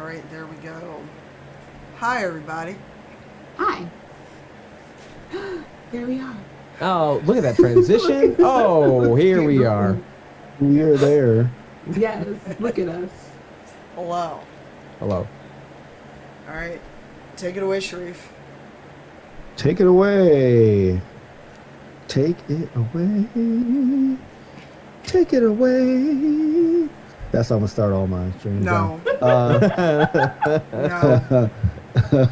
All right, there we go. Hi, everybody. Hi. Here we are. Oh, look at that transition. Oh, here we are. We are there. Yes, look at us. Hello. Hello. All right, take it away, Sharif. Take it away. Take it away. Take it away. That's how I'm gonna start all my streams. No. No.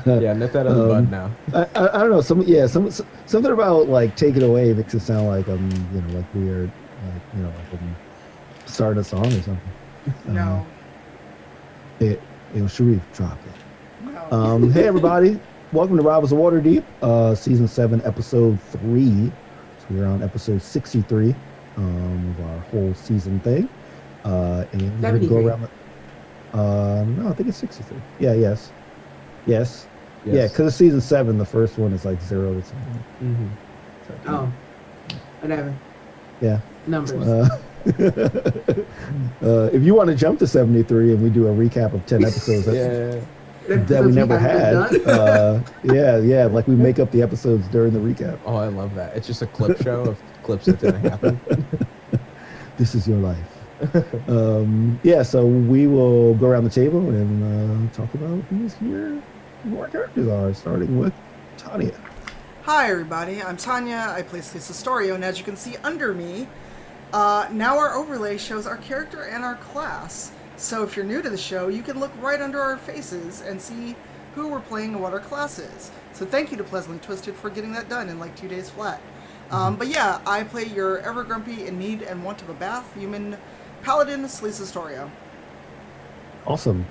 Yeah, nip that in the bud now. I don't know. Something about like take it away makes it sound like like weird, like I'm starting a song or something. No. Sharif, drop it. No. Hey everybody, welcome to Rivals of Waterdeep, season 7, episode 3. So we're on episode 63 of our whole season thing. And we're gonna go around. No, I think it's 63. Yes. Yeah, because it's season 7. The first one is like 0 to something. Mm-hmm. Oh, whatever. Yeah. Numbers. If you want to jump to 73 and we do a recap of 10 episodes that we never had, yeah, like we make up the episodes during the recap. Oh, I love that. It's just a clip show of clips that didn't happen. This is your life. So we will go around the table and talk about who our characters are, starting with Tanya. Hi, everybody. I'm Tanya. I play Lisa Storio, and as you can see under me, now our overlay shows our character and our class. So if you're new to the show, you can look right under our faces and see who we're playing and what our class is. So thank you to Pleasantly Twisted for getting that done in like 2 days flat. But yeah, I play your ever grumpy, in need and want of a bath human paladin, Lisa Storio. Awesome.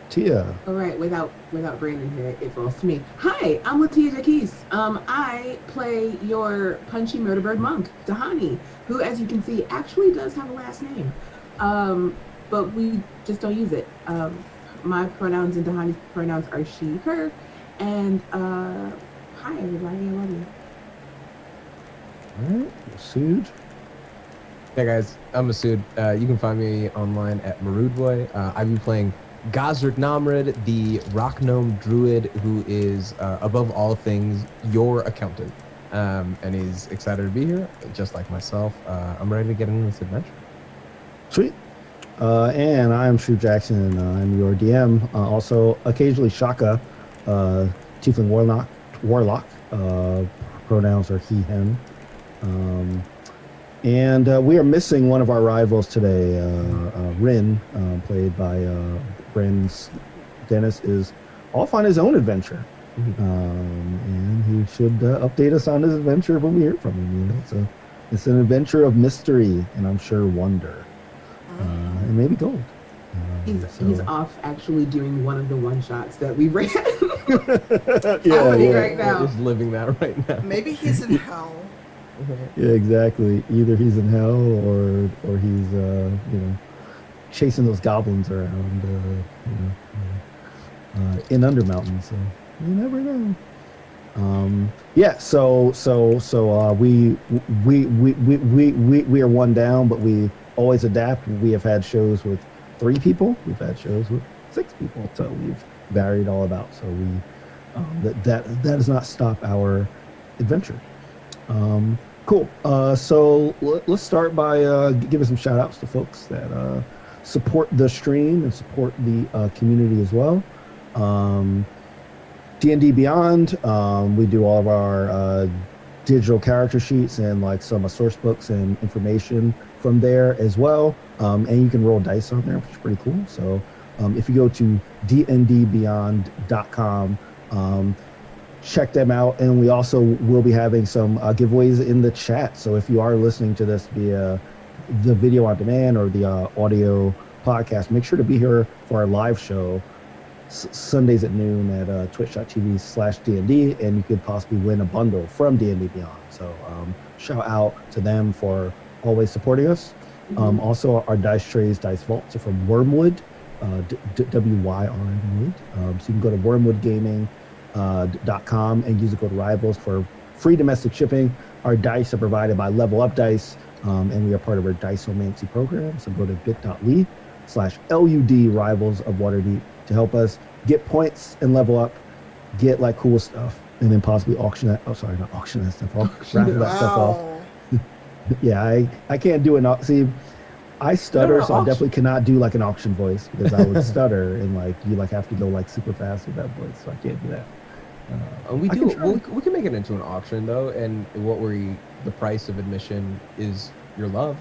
Latia. All right, without Brandon here, it falls to me. Hi, I'm Latia Jaquise. I play your punchy murder bird monk, Dahani, who, as you can see, actually does have a last name. But we just don't use it. My pronouns and Dahani's pronouns are she, her. And hi, everybody. I love you. All right, Masood. Hey guys, I'm Masood. You can find me online at Marudboy. I've been playing Gazric Namrid, the rock gnome druid who is, above all things, your accountant. And he's excited to be here, just like myself. I'm ready to get into this adventure. Sweet. And I'm Shu Jackson, and I'm your DM. Also, occasionally Shaka, Tiefling Warlock. Pronouns are he, him. And we are missing one of our rivals today. Rin, played by Brandon Dennis, is off on his own adventure. And he should update us on his adventure when we hear from him. It's an adventure of mystery and I'm sure wonder. And maybe gold. He's off actually doing one of the one-shots that we ran. Right now. Just living that right now. Maybe he's in hell. Yeah, exactly. Either he's in hell or he's chasing those goblins around in Undermountain. So you never know. We are one down, but we always adapt. We have had shows with 3 people. We've had shows with 6 people. So we've varied all about. So that does not stop our adventure. Cool. So let's start by giving some shout outs to folks that support the stream and support the community as well. D&D Beyond, we do all of our digital character sheets and like some source books and information from there as well. And you can roll dice on there, which is pretty cool. So if you go to dndbeyond.com, check them out, and we also will be having some giveaways in the chat. So if you are listening to this via the video on demand or the audio podcast, make sure to be here for our live show Sundays at noon at twitch.tv/DND, and you could possibly win a bundle from D&D Beyond. So shout out to them for always supporting us. Also, our dice trays, dice vaults are from Wormwood, WYRM Wood. So you can go to wormwoodgaming.com and use the code RIVALS for free domestic shipping. Our dice are provided by Level Up Dice, and we are part of our Diceomancy program. So go to bit.ly patreon.com/LUD Rivals of Waterdeep to help us get points and level up, get like cool stuff, and then possibly auction that. Oh, sorry, not auction that stuff off. Raffle that stuff off. Wow. Yeah, I can't do an see. I stutter, so I definitely cannot do like an auction voice because I would stutter and like you like have to go like super fast with that voice, so I can't do that. We can make it into an auction though, and the price of admission is your love.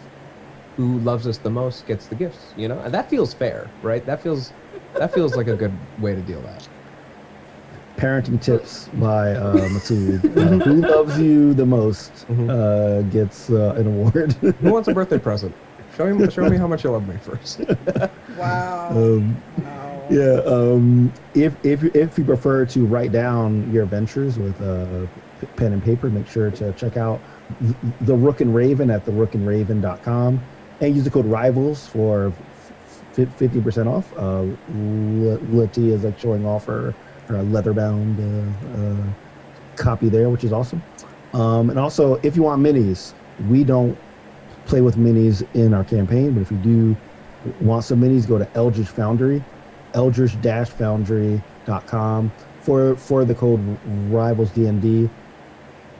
Who loves us the most gets the gifts, you know, and that feels fair, right? That feels like a good way to deal that. Parenting tips by Masood. Who loves you the most gets an award. Who wants a birthday present? Show me how much you love me first. Wow. Wow. Yeah. If you prefer to write down your adventures with pen and paper, make sure to check out the Rook and Raven at therookandraven.com and use the code RIVALS for 50% off. Lati is like showing off her leather-bound copy there, which is awesome. And also, if you want minis, we don't play with minis in our campaign, but if you do want some minis, go to Eldritch Foundry, eldritch-foundry.com for the code Rivals DND,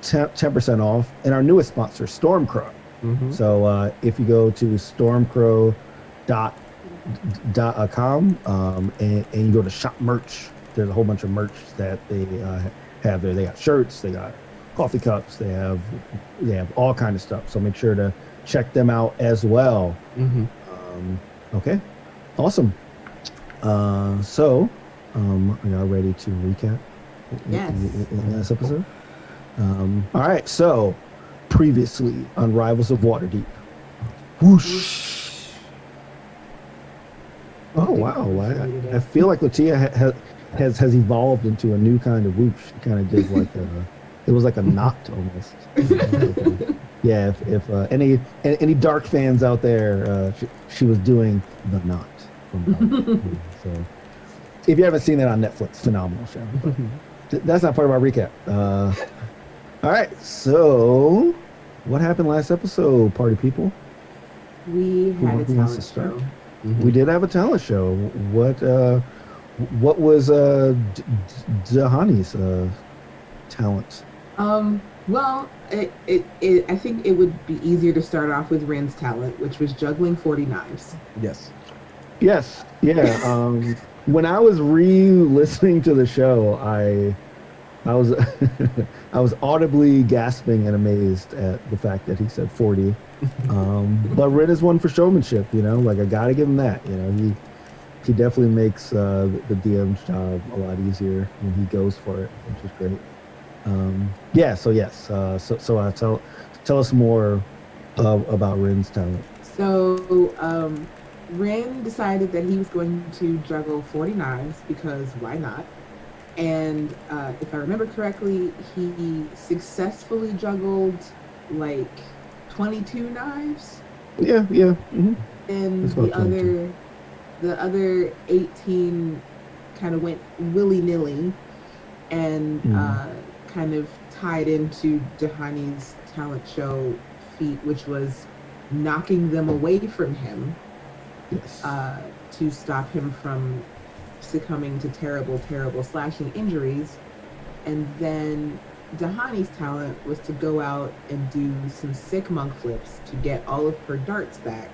10% off. And our newest sponsor, Stormcrow. So if you go to stormcrow.com and you go to shop merch, there's a whole bunch of merch that they have there. They got shirts, they got coffee cups, they have all kind of stuff. So make sure to check them out as well. Okay, awesome. So are y'all ready to recap? Yes. Last episode. All right. So previously on Rivals of Waterdeep. Whoosh. Oh wow! I feel like Latia has evolved into a new kind of whoosh. She kind of did like it was like a knot almost. Yeah. If any dark fans out there, she was doing the knot. So if you haven't seen that on Netflix, phenomenal show. That's not part of our recap. All right. So what happened last episode, party people? We had a talent show. We did have a talent show. What was Dahani's talent? Well, I think it would be easier to start off with Rin's talent, which was juggling 40 knives. Yes. Yes. Yeah. When I was re-listening to the show, I was I was audibly gasping and amazed at the fact that he said 40. But Rin is one for showmanship, you know. Like I gotta give him that. You know, he definitely makes the DM's job a lot easier when he goes for it, which is great. Yeah. So yes. So tell us more about Rin's talent. So Rin decided that he was going to juggle 40 knives because why not? And if I remember correctly, he successfully juggled like 22 knives. Yeah. Mm-hmm. And the other 18 kind of went willy-nilly and kind of tied into Dahani's talent show feat, which was knocking them away from him. Yes. To stop him from succumbing to terrible slashing injuries. And then Dahani's talent was to go out and do some sick monk flips to get all of her darts back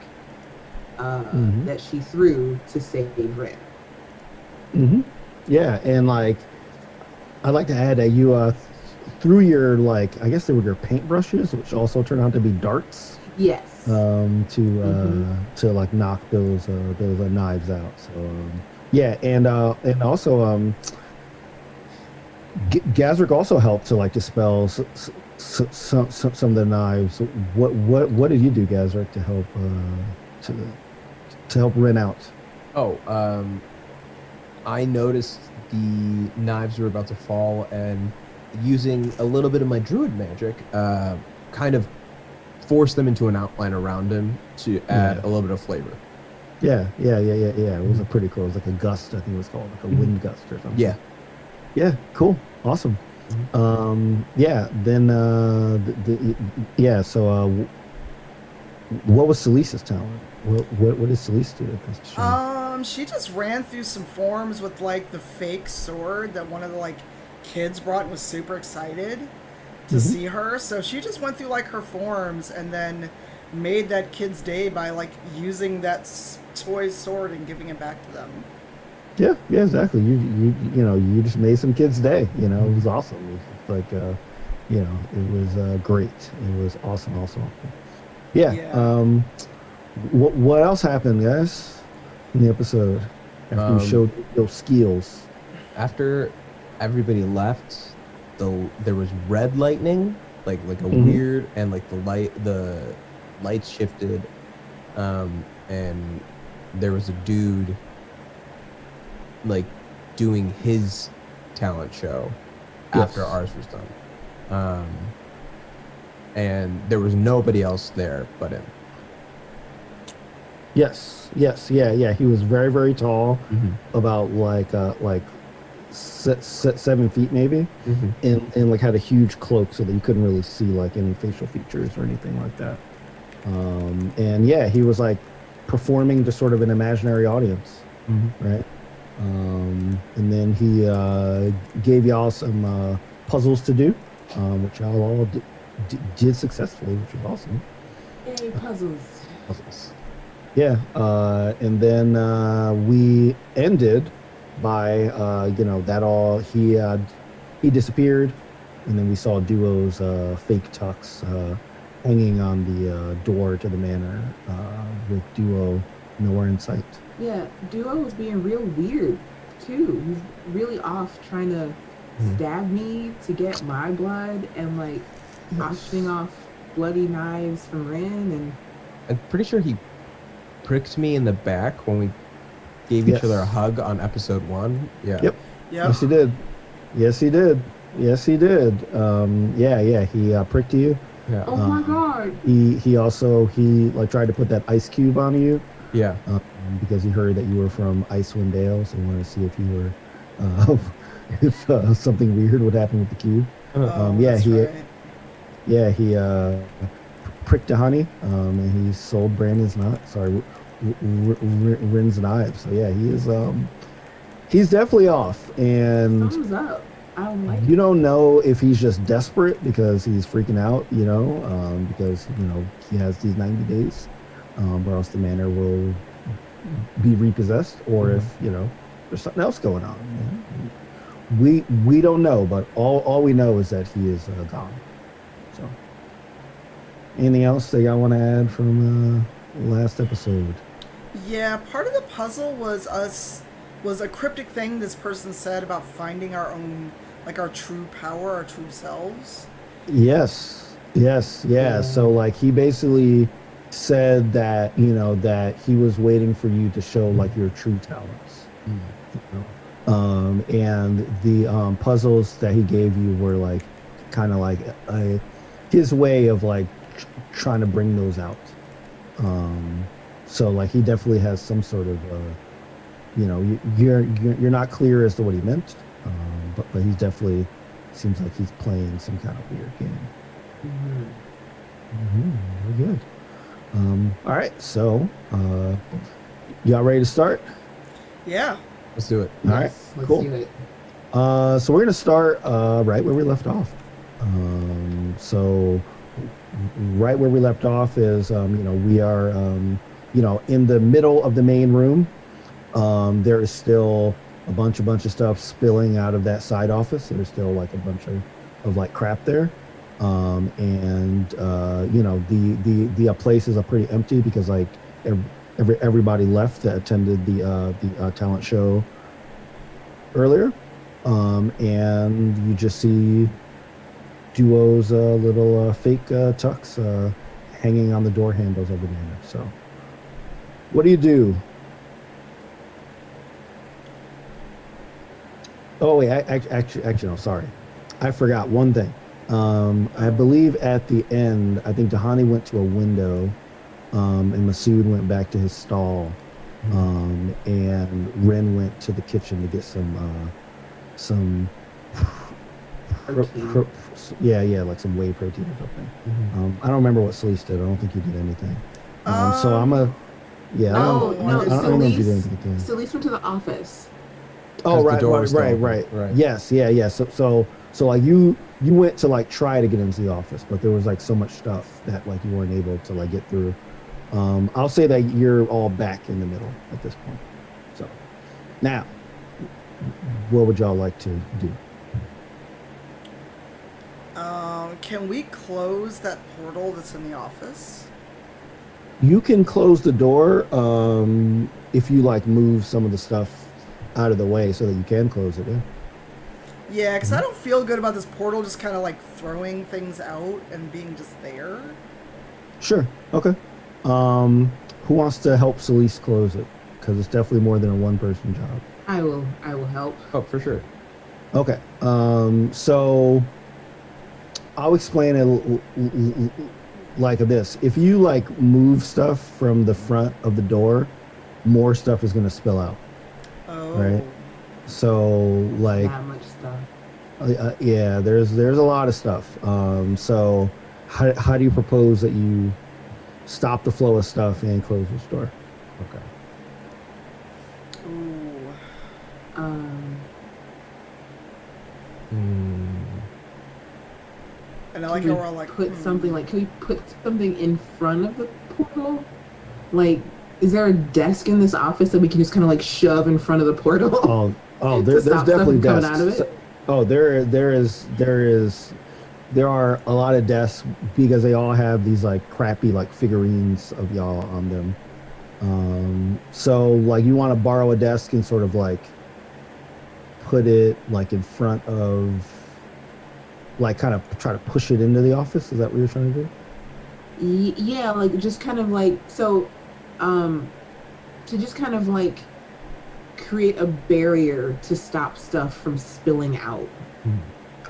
that she threw to save Rin. Yeah, and like I'd like to add that you threw your like I guess they were your paintbrushes, which also turned out to be darts. Yes. To like knock those knives out. So yeah, and also Gazrick also helped to like dispel some of the knives. What did you do, Gazrick, to help to help Rin out? Oh, I noticed the knives were about to fall, and using a little bit of my druid magic, kind of force them into an outline around him to add a little bit of flavor. Yeah. It was a pretty cool. It was like a gust, I think it was called, like a wind gust or something. Yeah, cool, awesome. So what was Celise's talent? What did Celise do at this show? She just ran through some forms with like the fake sword that one of the like kids brought and was super excited to see her. So she just went through like her forms and then made that kid's day by like using that toy sword and giving it back to them. Yeah, exactly. You just made some kid's day. You know, it was awesome. It was just like, it was great. It was awesome. Yeah. Yeah. What else happened, guys, in the episode after you showed those skills? After everybody left, there was red lightning, like a weird, and like the lights shifted, and there was a dude like doing his talent show after ours was done, and there was nobody else there but him. Yes, yeah. He was very, very tall, about like 7 feet maybe, and like had a huge cloak so that you couldn't really see like any facial features or anything like that. And yeah, he was like performing to sort of an imaginary audience, right? And then he gave y'all some puzzles to do, which y'all all did successfully, which was awesome. Yay, puzzles. Yeah, and then we ended by that all he disappeared, and then we saw Duo's fake tux hanging on the door to the manor, with Duo nowhere in sight. Yeah, Duo was being real weird too. He's really off trying to stab me to get my blood and like auctioning off bloody knives from Rin, and I'm pretty sure he pricked me in the back when we gave each other a hug on episode 1. Yeah. Yep. Yes, he did. Yeah. He pricked you. Yeah. oh my god. He also like tried to put that ice cube on you. Yeah. Because he heard that you were from Icewind Dale, so he wanted to see if you were if something weird would happen with the cube. He pricked a honey, and he sold Brandon's Rin's knives. So yeah, he's definitely off, and Thumbs up. I don't like you don't know if he's just desperate because he's freaking out, because he has these 90 days, or else the manor will be repossessed, or if there's something else going on. We don't know, but all we know is that he is gone. So, anything else that y'all want to add from last episode? Yeah, part of the puzzle was a cryptic thing this person said about finding our own, like our true power, our true selves. Yes. So like he basically said that that he was waiting for you to show like your true talents. And the puzzles that he gave you were like kind of like his way of like trying to bring those out. So like he definitely has some sort of you're not clear as to what he meant, but he definitely seems like he's playing some kind of weird game. Very good. All right, so y'all ready to start? Yeah. Let's do it. All right, Let's cool. do it. So we're gonna start right where we left off. So right where we left off is we are in the middle of the main room. There is still a bunch of stuff spilling out of that side office. There's still like a bunch of like crap there. And the places are pretty empty because like everybody left that attended the talent show earlier. And you just see Duo's little fake tux hanging on the door handles of the manor. So what do you do? Oh wait, actually no, sorry, I forgot one thing. I believe at the end, I think Dahani went to a window, and Masood went back to his stall, and Ren went to the kitchen to get some Protein. like some whey protein or something. I don't remember what Celeste did. I don't think he did anything. So I'm a yeah. No, No, no. I I don't know if you did Celise, anything with that. Celise went to the office. Oh, As the right, door right, was still right, open. right, Right. Yes, yeah. So like you went to like try to get into the office, but there was like so much stuff that like you weren't able to like get through. I'll say that you're all back in the middle at this point. So now, what would y'all like to do? Can we close that portal that's in the office? You can close the door if you like move some of the stuff out of the way so that you can close it. Yeah. Yeah, because I don't feel good about this portal just kind of like throwing things out and being just there. Sure. Okay. Who wants to help Celise close it? Because it's definitely more than a one-person job. I will help. Oh, for sure. Okay. So I'll explain it like this. If you like move stuff from the front of the door, more stuff is going to spill out. Oh. Right. So like, That much stuff. yeah, there's a lot of stuff. So how do you propose that you stop the flow of stuff and close this door? Okay. Ooh. Hmm. And I like Can how we we're all like, put something like, can we put something in front of the portal? Like, is there a desk in this office that we can just kind of like shove in front of the portal? Oh, To there's stop stuff definitely from coming desks. out of it? Oh, there are a lot of desks because they all have these like crappy like figurines of y'all on them. So like you want to borrow a desk and sort of like put it like in front of, like kind of try to push it into the office. Is that what you're trying to do? Yeah, like just kind of like to just kind of like create a barrier to stop stuff from spilling out.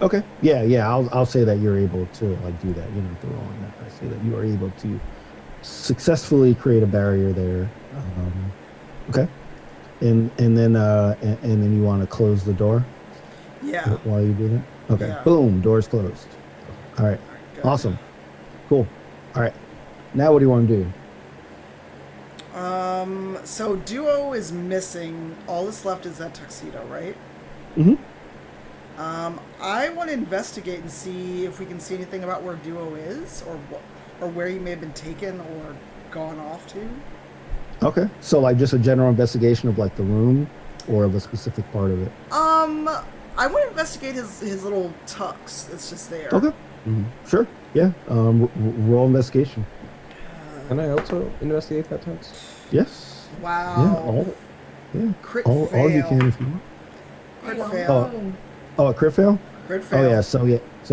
Okay. Yeah. I'll say that you're able to like do that. You don't have to roll on that. I say that you are able to successfully create a barrier there. Okay. And then you want to close the door yeah. while you do that. Okay. Yeah. Boom. Door's closed. All right. Good. Awesome. Cool. All right. Now what do you want to do? So Duo is missing. All that's left is that tuxedo, right? Mm-hmm. I want to investigate and see if we can see anything about where Duo is, or where he may have been taken or gone off to. Okay. So like just a general investigation of like the room or of a specific part of it. I want to investigate his little tux that's just there. Okay. Mm-hmm. Sure. Yeah. Roll investigation. Can I also investigate that text? Yes. Wow. Crit All fail. you can if you want. Crit I don't fail. know. Oh, a crit fail? Crit fail. Oh yeah. So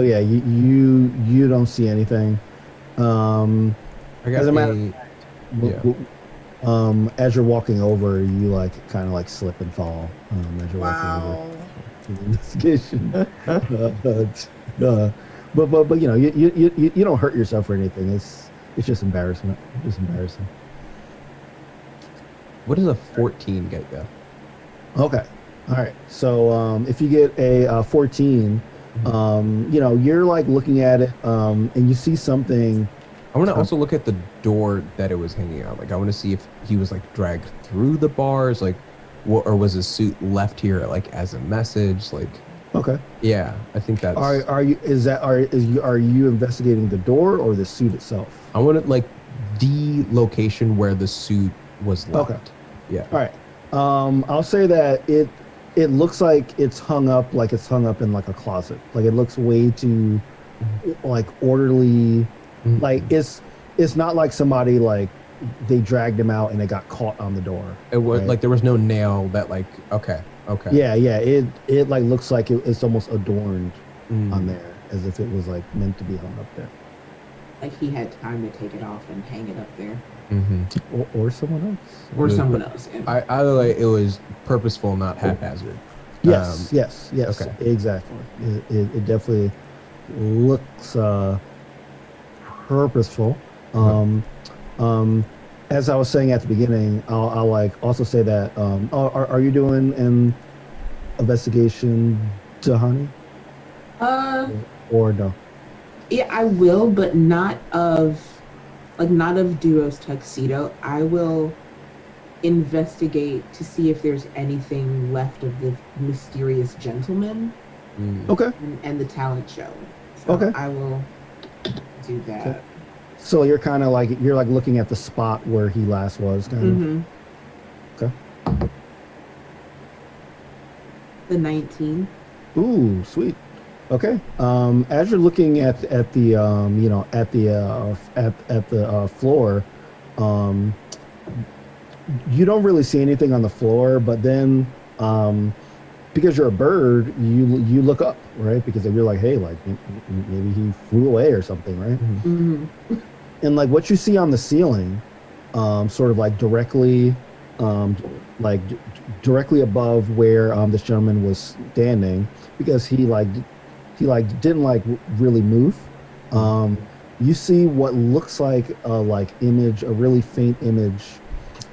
yeah. You don't see anything. I got As a matter- yeah. As you're walking over, you like kind of like slip and fall. As you're walking Wow. over to the investigation. But you know you don't hurt yourself or anything. It's just embarrassment. Just embarrassing. What does a 14 get you? Okay. All right. So if you get a 14, you know, you're like looking at it and you see something. I want to also look at the door that it was hanging out. Like, I want to see if he was like dragged through the bars, like, or was his suit left here like as a message? Like, Okay. yeah, I think that's. Are you investigating the door or the suit itself? I want to like the location where the suit was left. Okay. Yeah. All right. I'll say that it looks like it's hung up in like a closet. Like it looks way too like orderly. Mhm. Like it's not like somebody like they dragged him out and it got caught on the door. It was right? like there was no nail that like. Okay. Yeah. It like looks like it's almost adorned Mm. on there as if it was like meant to be hung up there. Like he had time to take it off and hang it up there, Mm-hmm. Or someone else. or Mhm. someone else. Yeah. Either way, it was purposeful, not haphazard. Yes, yes. okay. Exactly. It definitely looks purposeful. As I was saying at the beginning, I'll like also say that. Are you doing an investigation, Tahani, Uh, or no? yeah, I will, but not of like not of Duo's tuxedo, I will investigate to see if there's anything left of the mysterious gentleman Okay. and the talent show. So Okay. I will do that. Okay. So you're kind of like you're like looking at the spot where he last was, kind of. Okay. The 19. Ooh, sweet. Okay. As you're looking at the you know at the floor, um, you don't really see anything on the floor, but then because you're a bird, you look up, right? Because if you're like, hey, like maybe he flew away or something, right? And like what you see on the ceiling, sort of like directly, like directly above where this gentleman was standing, because he didn't like really move. You see what looks like image, a really faint image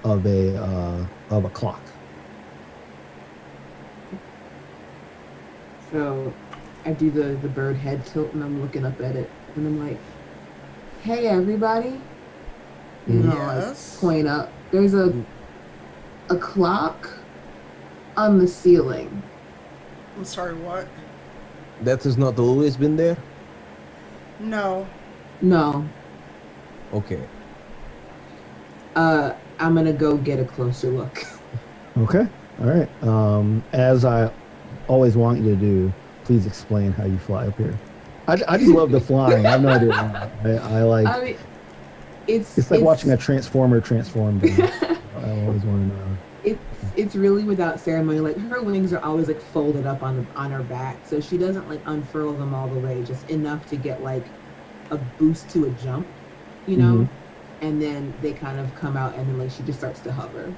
of a clock. So I do the bird head tilt and I'm looking up at it and I'm like, hey everybody. You know, Yes. I point up. There's a clock on the ceiling. I'm sorry, what? That has not always been there? No. No. Okay. I'm gonna go get a closer look. Okay. All right. As I always want you to do, please explain how you fly up here. I just love the flying. I have no idea why. I like. I mean, it's like watching a transformer transform. I always want to know. It's really without ceremony. Like her wings are always like folded up on her back, so she doesn't like unfurl them all the way, just enough to get like a boost to a jump, you know. And then they kind of come out, and then like she just starts to hover.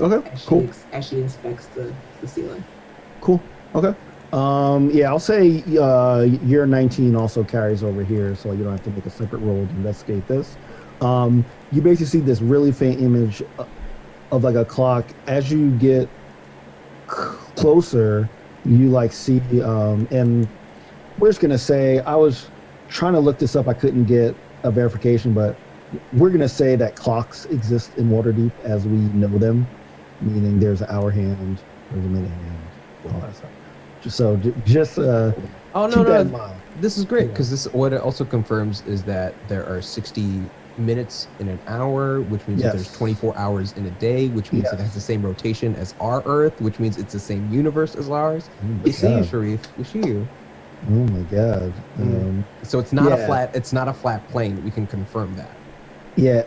Okay. Cool. As she inspects the ceiling. Cool. Okay. Yeah, I'll say year 19 also carries over here, so you don't have to make a separate roll to investigate this. You basically see this really faint image of like a clock. As you get closer, you like see, and we're just gonna say, I was trying to look this up, I couldn't get a verification, but we're gonna say that clocks exist in Waterdeep as we know them, meaning there's an hour hand, there's a minute hand, all that stuff. Keep that in mind. This is great because this what it also confirms is that there are 60 minutes in an hour, which means that there's 24 hours in a day, which means it has the same rotation as our Earth, which means it's the same universe as ours. We see you, Sharif. We see you. Oh my God. So it's not a flat. It's not a flat plane. We can confirm that. Yeah.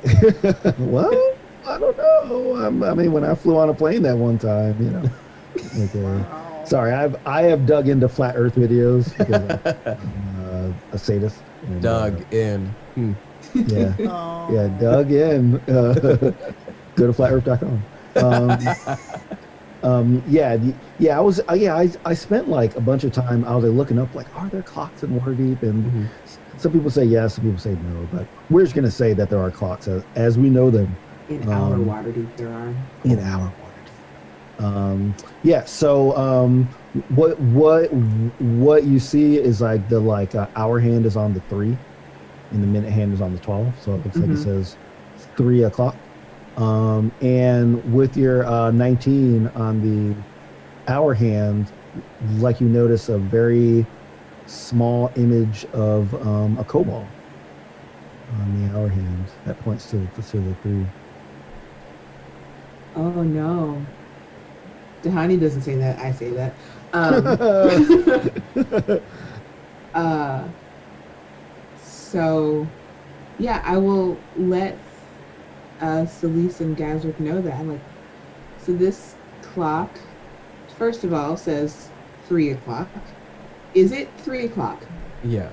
Well, I don't know. I mean, when I flew on a plane that one time, you know. Wow. Sorry, I have dug into flat Earth videos because I'm a sadist. And, Dug in. Yeah. Oh. Yeah, dug in. Go to flatearth.com. I spent like a bunch of time. I was like looking up, like, are there clocks in Waterdeep? And some people say yes, some people say no. But we're just gonna say that there are clocks as we know them. In our Waterdeep, there are. In our Waterdeep. So what you see is like the hour hand is on the 3, and the minute hand is on the 12. So it looks like it says 3 o'clock. And with your 19 on the hour hand, like you notice a very small image of a kobold on the hour hand that points to the 3. Oh no. Dahani doesn't say that, I say that. So yeah, I will let Celise and Gazrick know that. I'm like, so this clock, first of all, says 3 o'clock. Is it 3 o'clock? Yeah.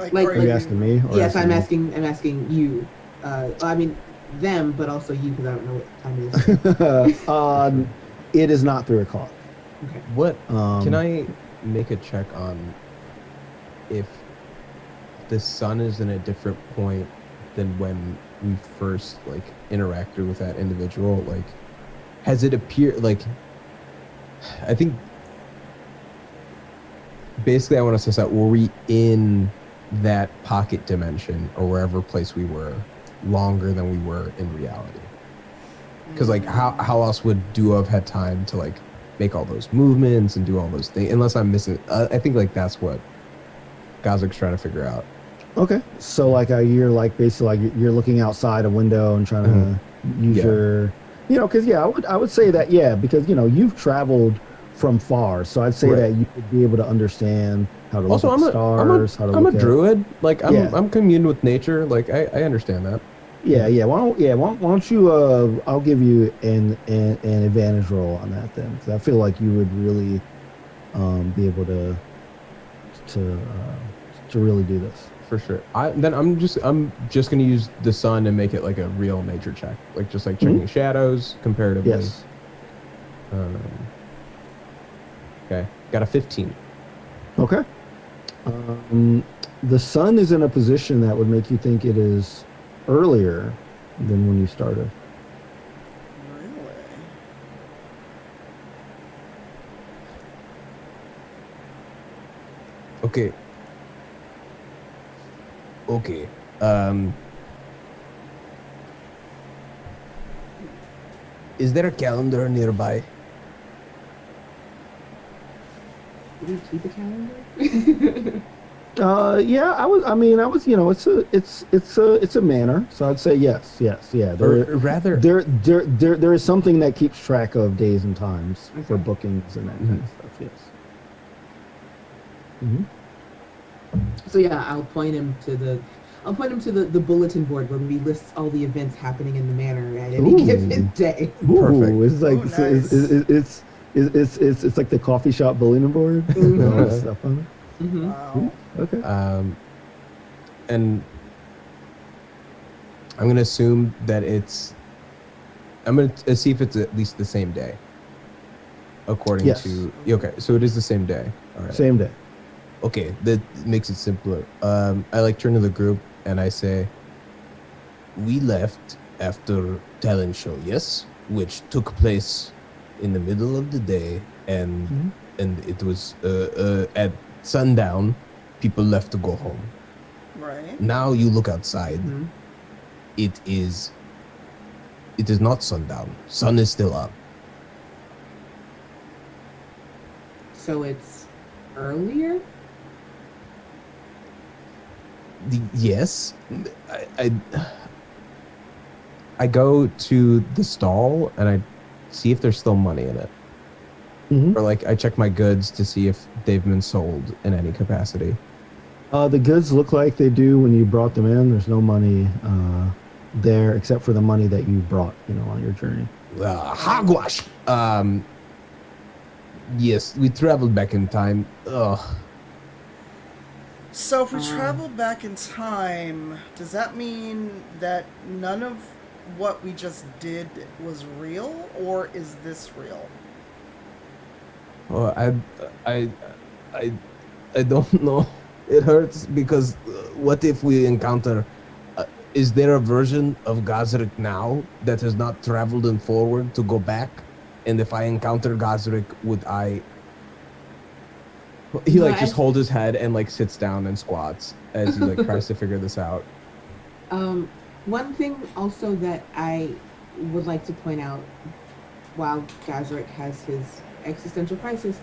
Are you asking me? Or Yes, I'm asking you. I mean them, but also you, because I don't know what time it is. It is not 3 o'clock. Okay. What can I make a check on if the sun is in a different point than when we first interacted with that individual? Like, has it appeared I think basically I want to suss out, were we in that pocket dimension or wherever place we were longer than we were in reality. Because like how else would Duo have had time to like make all those movements and do all those things unless I'm missing? I think like that's what Gazik's trying to figure out. Okay, so like you're like basically like you're looking outside a window and trying to use your, because I would say that because you've traveled from far, so I'd say Right. that you could be able to understand how to look Also, at the stars, how to I'm a look at. druid. Like Yeah. I'm communed with nature. Like I understand that. Yeah. Why don't you? I'll give you an advantage roll on that then, because I feel like you would really be able to really do this. For sure. I'm just gonna use the sun and make it like a real nature check, like just like checking shadows comparatively. Yes. Okay, got a 15. Okay. The sun is in a position that would make you think it is earlier than when you started. Really? Okay. Okay. Is there a calendar nearby? Do we keep a calendar? Yeah, I was. It's a manor, so I'd say yes. Yeah. Or rather, There is something that keeps track of days and times for bookings and that kind of stuff. Yes. So yeah, I'll point him to the bulletin board where we list all the events happening in the manor at any Ooh. given day. Perfect. Ooh, it's like Ooh, nice. it's like the coffee shop bulletin board. With all this stuff on it. Mm-hmm. Wow. Okay. And I'm gonna assume that I'm gonna see if it's at least the same day. According Yes. to okay, so it is the same day. All right. Same day. Okay, that makes it simpler. I like turn to the group and I say, we left after talent show, yes, which took place in the middle of the day, and it was at sundown. People left to go home. Right. Now you look outside. It is not sundown. Sun is still up. So it's earlier? Yes, I go to the stall and I see if there's still money in it, or like I check my goods to see if they've been sold in any capacity. The goods look like they do when you brought them in. There's no money there except for the money that you brought, on your journey. Hogwash. Yes, we traveled back in time. Ugh. So if we travel back in time, does that mean that none of what we just did was real, or is this real? Well, I don't know. It hurts because what if we encounter? Is there a version of Gazrik now that has not traveled in forward to go back? And if I encounter Gazrik, would I? He No, like just hold his head and like sits down and squats as he like tries to figure this out. One thing also that I would like to point out while Gazrik has his existential crisis,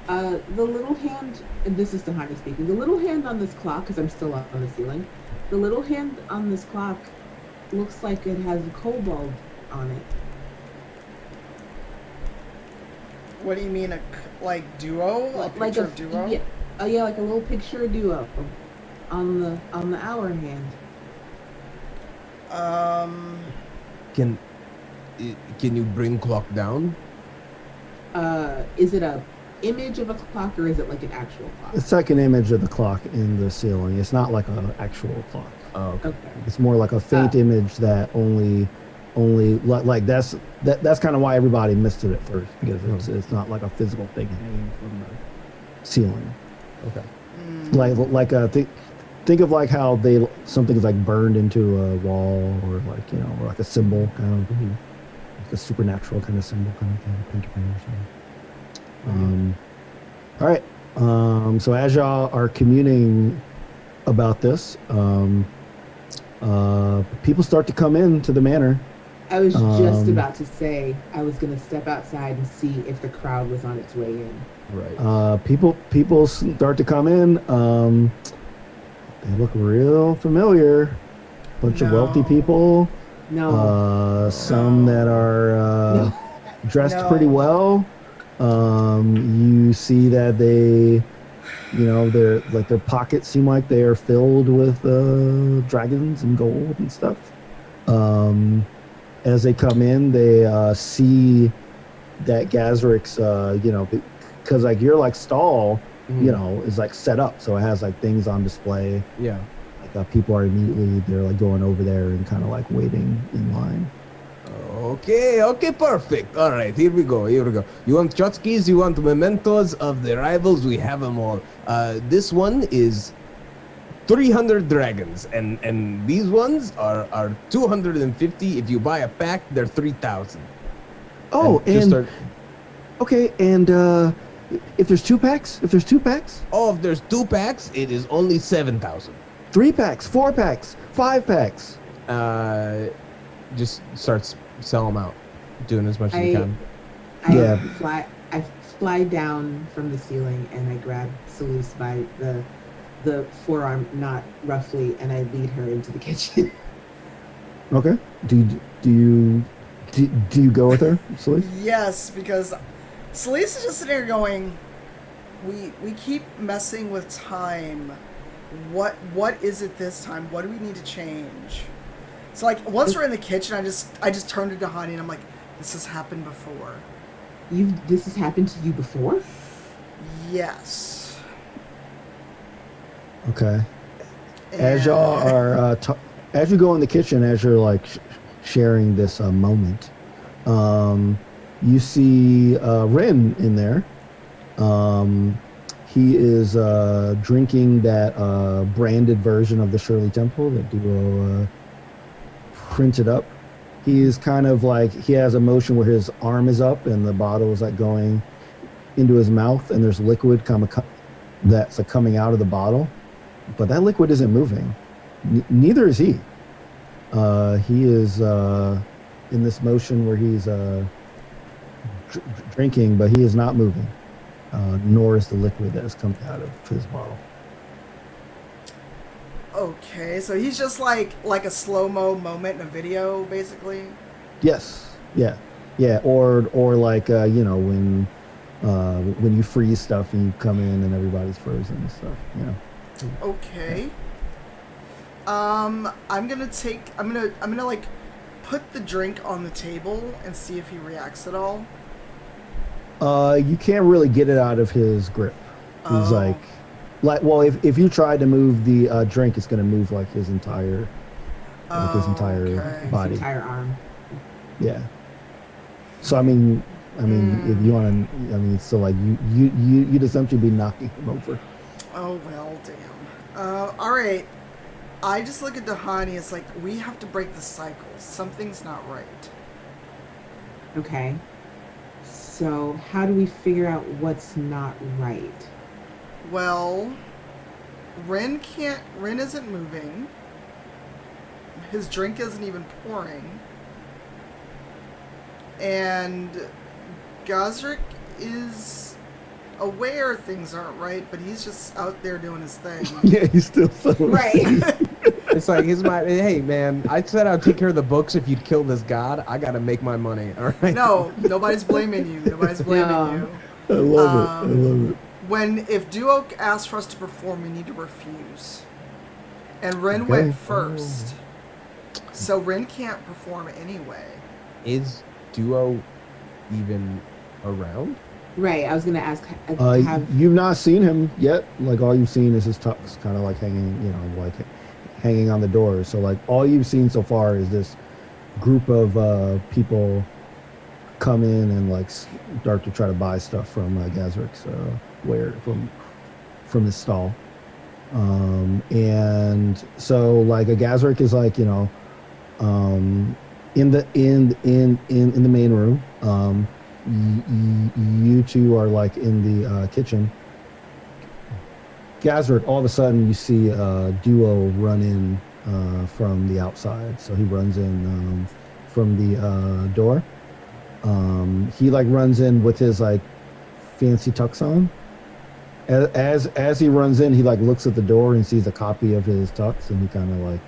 the little hand, and this is Tahani speaking, the little hand on this clock, because I'm still up on the ceiling, the little hand on this clock looks like it has a kobold on it. What do you mean, like duo? A picture of duo? Yeah, yeah, like a little picture of duo on the hour hand. Can you bring clock down? Is it a image of a clock or is it like an actual clock? It's like an image of the clock in the ceiling. It's not like an actual clock. Oh, okay. Okay. It's more like a faint image that only like that's kind of why everybody missed it at first, because it's not like a physical thing hanging from the ceiling. Okay. Think of like how something is like burned into a wall, or like or like a symbol kind of like a supernatural kind of symbol kind of thing, pentagram or something. All right. So as y'all are communing about this. People start to come into the manor. I was just Um, about to say I was going to step outside and see if the crowd was on its way in. Right. People start to come in. They look real familiar. Bunch of wealthy No. people. No. Some that are No. dressed pretty No. well. You see that they, their pockets seem like they are filled with dragons and gold and stuff. As they come in, they see that Gazrik's, because like your like stall, is like set up, so it has like things on display. Yeah. Like people are immediately they're like going over there and kind of like waiting in line. Okay, perfect. All right, here we go. You want chutkeys? You want mementos of the rivals? We have them all. This one is 300 dragons, and these ones are 250. If you buy a pack, they're 3,000. Oh, okay, and if there's two packs, if there's 2 packs, it is only 7,000. 3 packs, 4 packs, 5 packs. Just starts sell them out, doing as much as you can. I fly down from the ceiling and I grab Celeste by the forearm knot roughly, and I lead her into the kitchen. Okay. Do you go with her, Celeste? Yes, because Celeste is just sitting here going, we keep messing with time. What is it this time? What do we need to change? So like once we're in the kitchen, I just turned to Dahani and I'm like, this has happened before. This has happened to you before? Yes. Okay. As y'all are, as you go in the kitchen, as you're like sharing this moment, you see Rin in there. He is drinking that branded version of the Shirley Temple that Duo printed up. He is kind of like, he has a motion where his arm is up and the bottle is like going into his mouth, and there's liquid that's like coming out of the bottle, but that liquid isn't moving. Neither is he. He is in this motion where he's drinking, but he is not moving, nor is the liquid that is coming out of his bottle. Okay, so he's just like a slow-mo moment in a video, basically? Yes. Yeah. Or like when you freeze stuff and you come in and everybody's frozen and stuff. Okay. I'm gonna like put the drink on the table and see if he reacts at all. You can't really get it out of his grip. He's Oh. well, if you try to move the drink, it's going to move like his entire Okay. body. His entire arm. Yeah. So I mean, if you want to, so like you'd essentially be knocking him over. Oh well, damn. All right. I just look at Dahani. It's like we have to break the cycle. Something's not right. Okay. So how do we figure out what's not right? Well, Rin isn't moving. His drink isn't even pouring. And Gazrik is aware things aren't right, but he's just out there doing his thing. Yeah, he's still so Right. It's like hey man, I said I'd take care of the books if you'd kill this god. I gotta make my money. All right. No, nobody's blaming you. Nobody's blaming you. I love it. If Duo asks for us to perform, we need to refuse. And Rin Okay. went first. So Rin can't perform anyway. Is Duo even around? Right. I was gonna ask. You've not seen him yet. Like all you've seen is his tux kind of like hanging on the door. So like all you've seen so far is this group of people come in and like start to try to buy stuff from Gazrik's from his stall. And so like a Gazrik is like in the main room. You two are like in the kitchen. Gazrick, all of a sudden you see a duo run in from the outside. So he runs in from the door. He like runs in with his like fancy tux on. As he runs in, he like looks at the door and sees a copy of his tux, and he kind of like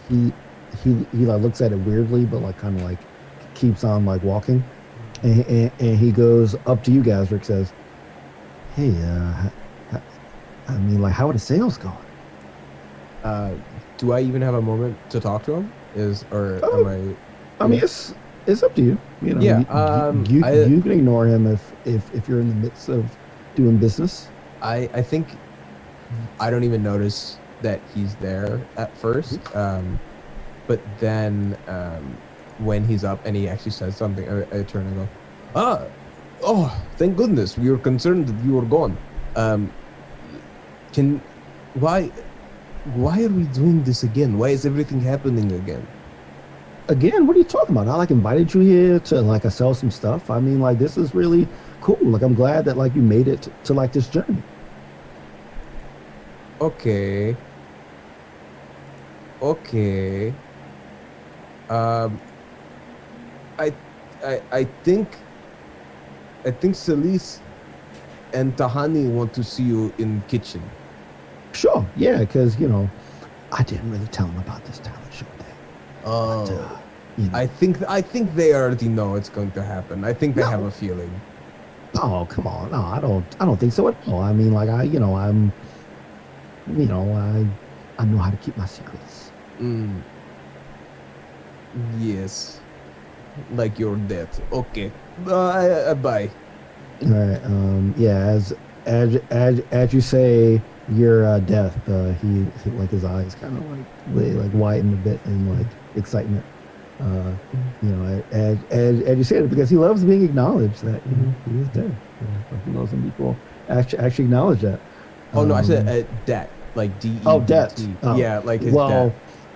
he like looks at it weirdly, but like kind of like keeps on like walking, and he goes up to you guys. Rick says, "Hey, I mean, like, how are the sales going?" Do I even have a moment to talk to him? Am I? I mean, it's up to you. You know, Yeah. you can ignore him if you're in the midst of doing business. I think I don't even notice that he's there at first. But then when he's up and he actually says something, I turn and go, oh, thank goodness. We were concerned that you were gone. Why are we doing this again? Why is everything happening again? Again, what are you talking about? I like invited you here to like sell some stuff. I mean, like, this is really cool. Like, I'm glad that like you made it to like this journey. Okay. I think Celise and Tahani want to see you in kitchen. Sure, yeah, because you know, I didn't really tell him about this talent show thing. Oh, You know. I think they already know it's going to happen. I think they No. have a feeling. Oh, come on. No, I don't think so at all. I mean, like, I know how to keep my secrets. Yes. Like your death. Okay. Bye. All right. Yeah. As you say your death, he like his eyes kind of like widen a bit in like excitement. You know, as you say it, because he loves being acknowledged that he is dead. He loves when people actually acknowledge that. Oh no, I said debt, like D. Oh, debt. Oh. Yeah, like his debt.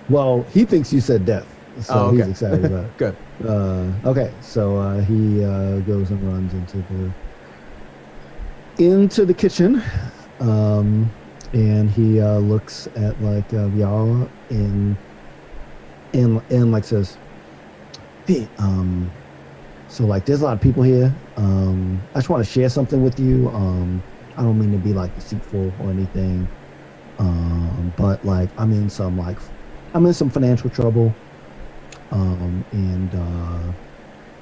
Well, he thinks you said death, so okay. he's excited about it. Good. Okay, so he goes and runs into the kitchen, and he looks at like y'all and like says, "Hey, so like there's a lot of people here. I just want to share something with you. I don't mean to be like deceitful or anything, but like I'm in some financial trouble, and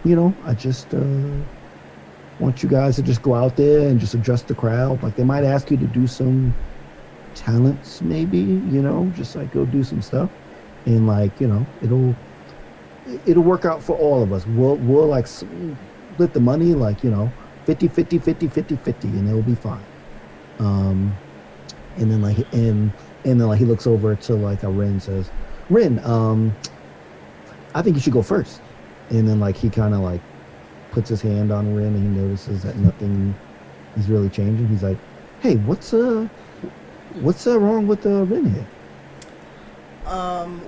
you know, I just want you guys to just go out there and just adjust the crowd. Like they might ask you to do some talents, maybe, you know, just like go do some stuff, and like, you know, it'll work out for all of us. We'll like split the money, like, you know, 50, and it'll be fine." And then like and then like he looks over to like Rin and says, "Rin, I think you should go first." And then like he kind of like puts his hand on Rin, and he notices that nothing is really changing. He's like, "Hey, what's wrong with Rin here?"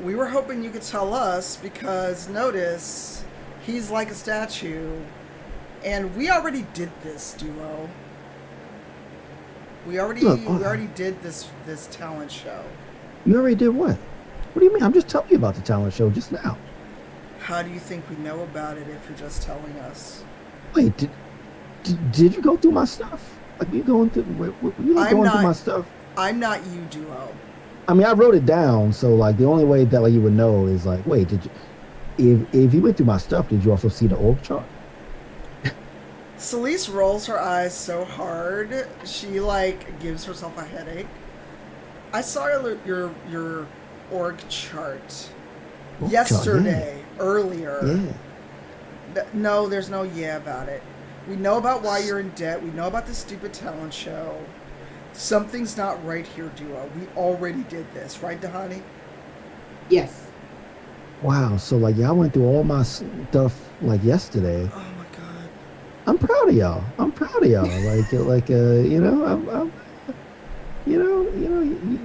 We were hoping you could tell us, because notice he's like a statue, and we already did this duo. We already did this talent show. You already did what? What do you mean? I'm just telling you about the talent show just now. How do you think we know about it if you're just telling us? Wait, did you go through my stuff? Like you going through? Were you like going through my stuff? I'm not you, duo. I mean, I wrote it down, so like the only way that like you would know is like, wait, did you? If you went through my stuff, did you also see the org chart? Celise rolls her eyes so hard she like gives herself a headache. I saw your org chart yesterday, earlier. Yeah. No, there's no about it. We know about why you're in debt. We know about this stupid talent show. Something's not right here, duo. We already did this, right, Dahani? Yes. Wow. So like y'all went through all my stuff like yesterday. Oh my god. I'm proud of y'all. Like you know, I'm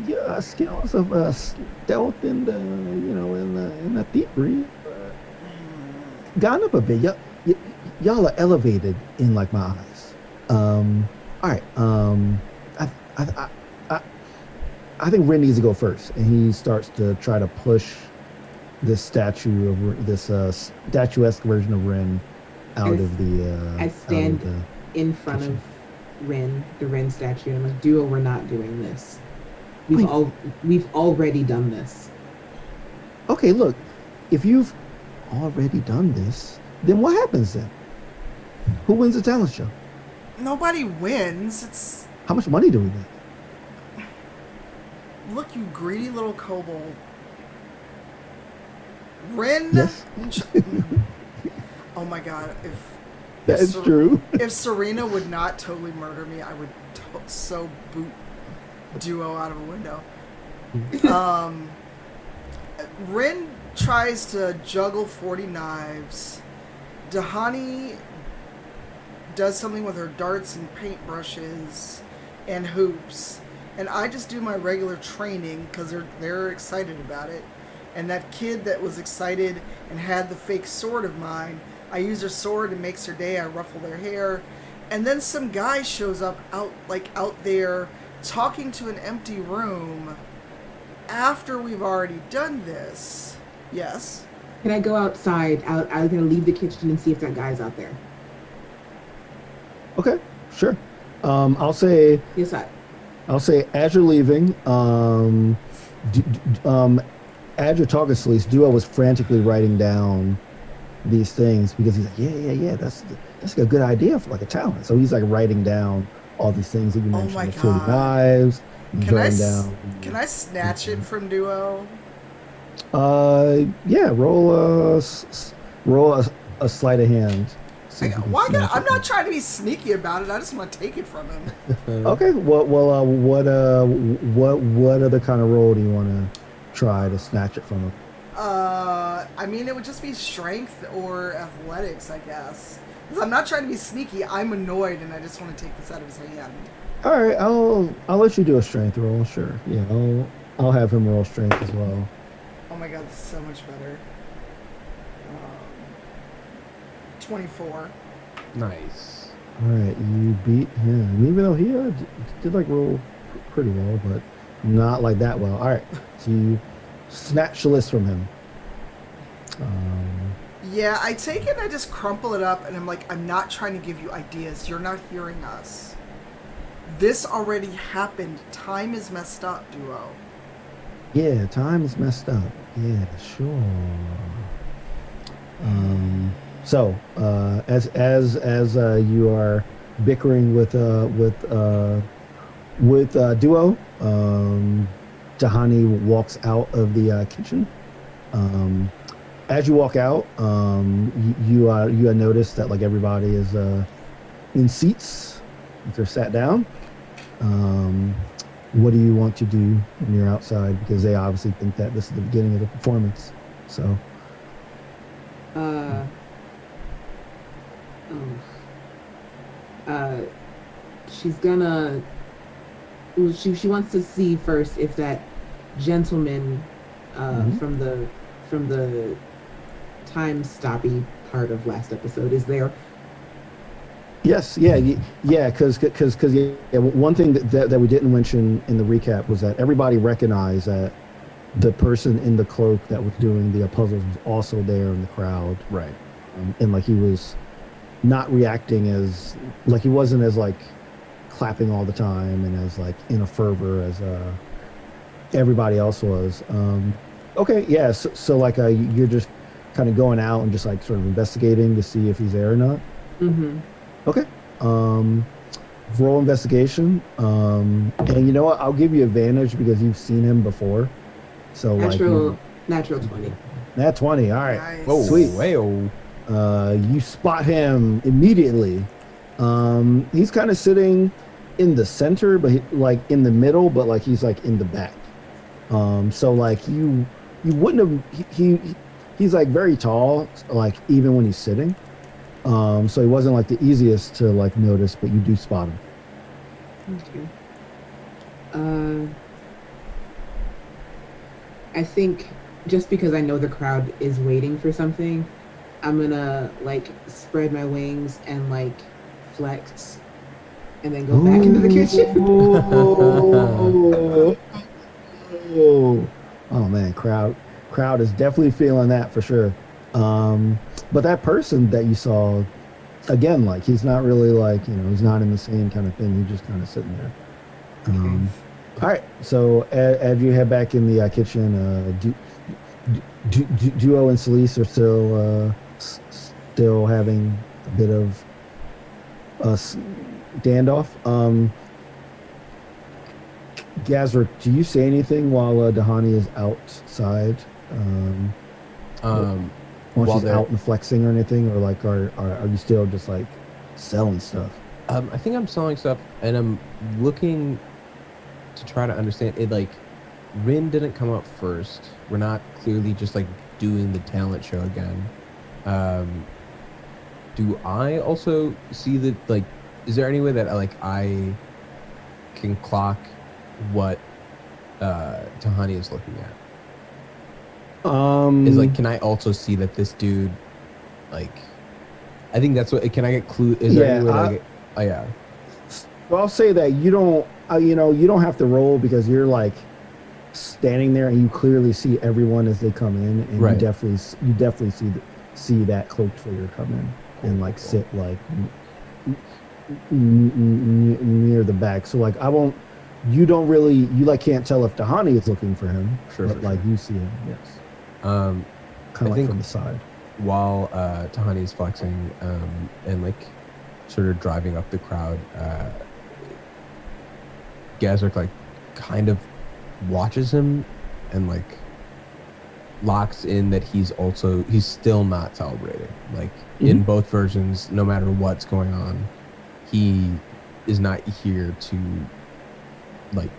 your skills of stealth and you know, and the thievery gone up a bit. Y'all are elevated in like my eyes. All right. I, I, I, I think Ren needs to go first, and he starts to try to push this statuesque version of Ren out I, of the I out of stand the in front kitchen. of the Ren statue, and I'm like, Duo, we're not doing this. Wait, We've already done this. okay, look, if you've already done this, then what happens then? Who wins the talent show? Nobody wins. It's How much money do we get? look, you greedy little kobold. Ren. Yes, Oh my god! that is true. If Serena would not totally murder me, I would so boot Duo out of a window. Rin tries to juggle 40 knives. Dahani does something with her darts and paintbrushes and hoops. And I just do my regular training because they're excited about it. And that kid that was excited and had the fake sword of mine, I use her sword and makes her day. I ruffle their hair. And then some guy shows up out there talking to an empty room after we've already done this. Yes. Can I go outside? I'm gonna leave the kitchen and see if that guy's out there. Okay, sure. I'll say Yes, as you're leaving, as you're talking, Celeste, Duo was frantically writing down these things because he's like, yeah, that's like a good idea for like a talent. So he's like writing down all these things that you mentioned, my the 40 God. knives. Can I snatch it from Duo? Yeah, roll a sleight of hand. See if you can snatch I'm it. not trying to be sneaky about it. I just want to take it from him. Okay. What other kind of role do you want to try to snatch it from him? I mean, it would just be strength or athletics, I guess. 'Cause I'm not trying to be sneaky. I'm annoyed, and I just want to take this out of his hand. All right, I'll let you do a strength roll. Sure. Yeah, I'll have him roll strength as well. Oh my god, this is so much better. 24. Nice. All right, you beat him, even though he did like roll pretty well, but not like that well. All right, so you snatch the list from him. Yeah, I take it and I just crumple it up, and I'm like, I'm not trying to give you ideas. You're not hearing us. This already happened. Time is messed up, Duo. Yeah, time is messed up. Yeah, sure. So as you are bickering with Duo, Tahani walks out of the kitchen. As you walk out, you notice that like everybody is in seats. They're sat down. What do you want to do when you're outside? Because they obviously think that this is the beginning of the performance. So. She's gonna. Well, she wants to see first if that gentleman from the time stoppy part of last episode is there. Yes, yeah, because one thing that we didn't mention in the recap was that everybody recognized that the person in the cloak that was doing the puzzles was also there in the crowd, Right. And like he was not reacting as like he wasn't as like clapping all the time and as like in a fervor as everybody else was. Okay, yeah, so like you're just kind of going out and just like sort of investigating to see if he's there or not. Mm-hmm. Okay. Roll investigation. And you know what? I'll give you advantage because you've seen him before. So Natural 20. Nat 20. All right. Nice. Whoa, Sweet. Wayo. You spot him immediately. He's kind of sitting in the center, but like in the middle, but like he's like in the back. So like you wouldn't have. He's like very tall, like even when he's sitting. So he wasn't like the easiest to like notice, but you do spot him. Okay. I think just because I know the crowd is waiting for something, I'm gonna like spread my wings and like flex and then go back into the kitchen. Oh, oh man, crowd is definitely feeling that for sure. Um, but that person that you saw again, like he's not really like he's not in the same kind of thing. He's just kind of sitting there. Mhm. All right, so as you head back in the kitchen, Duo and Celeste are still having a bit of a standoff. Gazrick, do you say anything while Dahani is outside? Um, While while she's they're- out and flexing or anything, or like are you still just like selling stuff? I think I'm selling stuff, and I'm looking to try to understand it. Like, Rin didn't come up first. We're not clearly just like doing the talent show again. Do I also see that? Like, is there any way that I can clock what Tahani is looking at? Is like, can I also see that this dude, like, I think that's what. Can I get clue? Is there any way that I get? Oh yeah. Well, I'll say that you don't, you don't have to roll because you're like standing there and you clearly see everyone as they come in, and Right. you definitely see that cloaked figure come in and like sit like near the back. So like you don't really, you like can't tell if Dahani is looking for him, Sure, but sure, like sure. you see him, yes, Um, kind I of like think- from the side. while Tahani is flexing and like sort of driving up the crowd, Gazrick like kind of watches him and like locks in that he's still not celebrating. Like in both versions, no matter what's going on, he is not here to like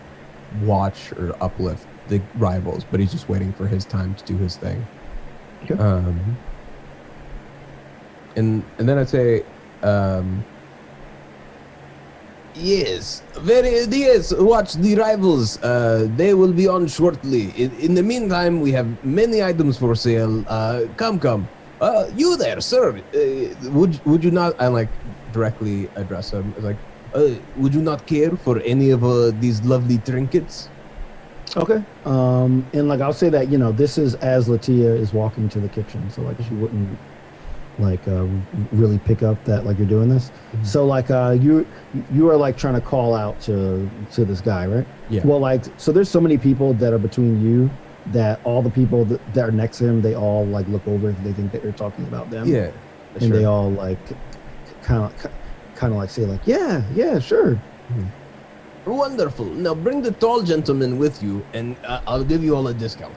watch or uplift the rivals, but he's just waiting for his time to do his thing. Okay. And then I'd say, yes, watch the rivals. They will be on shortly. In the meantime, we have many items for sale. Come. You there, sir? Would you not? I like directly address him. It's like, would you not care for any of these lovely trinkets? Okay. And like I'll say that this is as Latia is walking to the kitchen, so like she wouldn't like really pick up that like you're doing this. Mhm. So like you are like trying to call out to this guy, right? Yeah. Well, like so there's so many people that are between you that all the people that are next to him, they all like look over if they think that you're talking about them. Yeah. And they all like kind of like say like yeah sure. Wonderful. Now bring the tall gentleman with you, and I'll give you all a discount.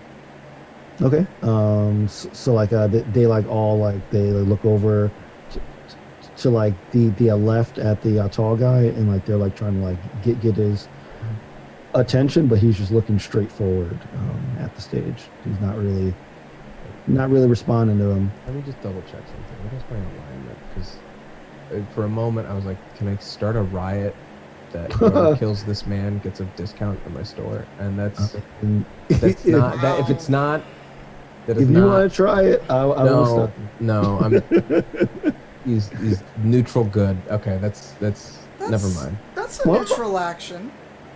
Okay. So like they like all like they look over to like the left at the tall guy, and like they're like trying to like get his attention, but he's just looking straight forward at the stage. He's not really responding to him. Let me just double check something. What is my alignment? Because for a moment I was like, can I start a riot that whoever kills this man gets a discount at my store? And that's not that. If it's not, that is If you not. want to try it, I will stop you. No, I'm. he's neutral good. Okay, that's never mind. That's a Well- neutral action.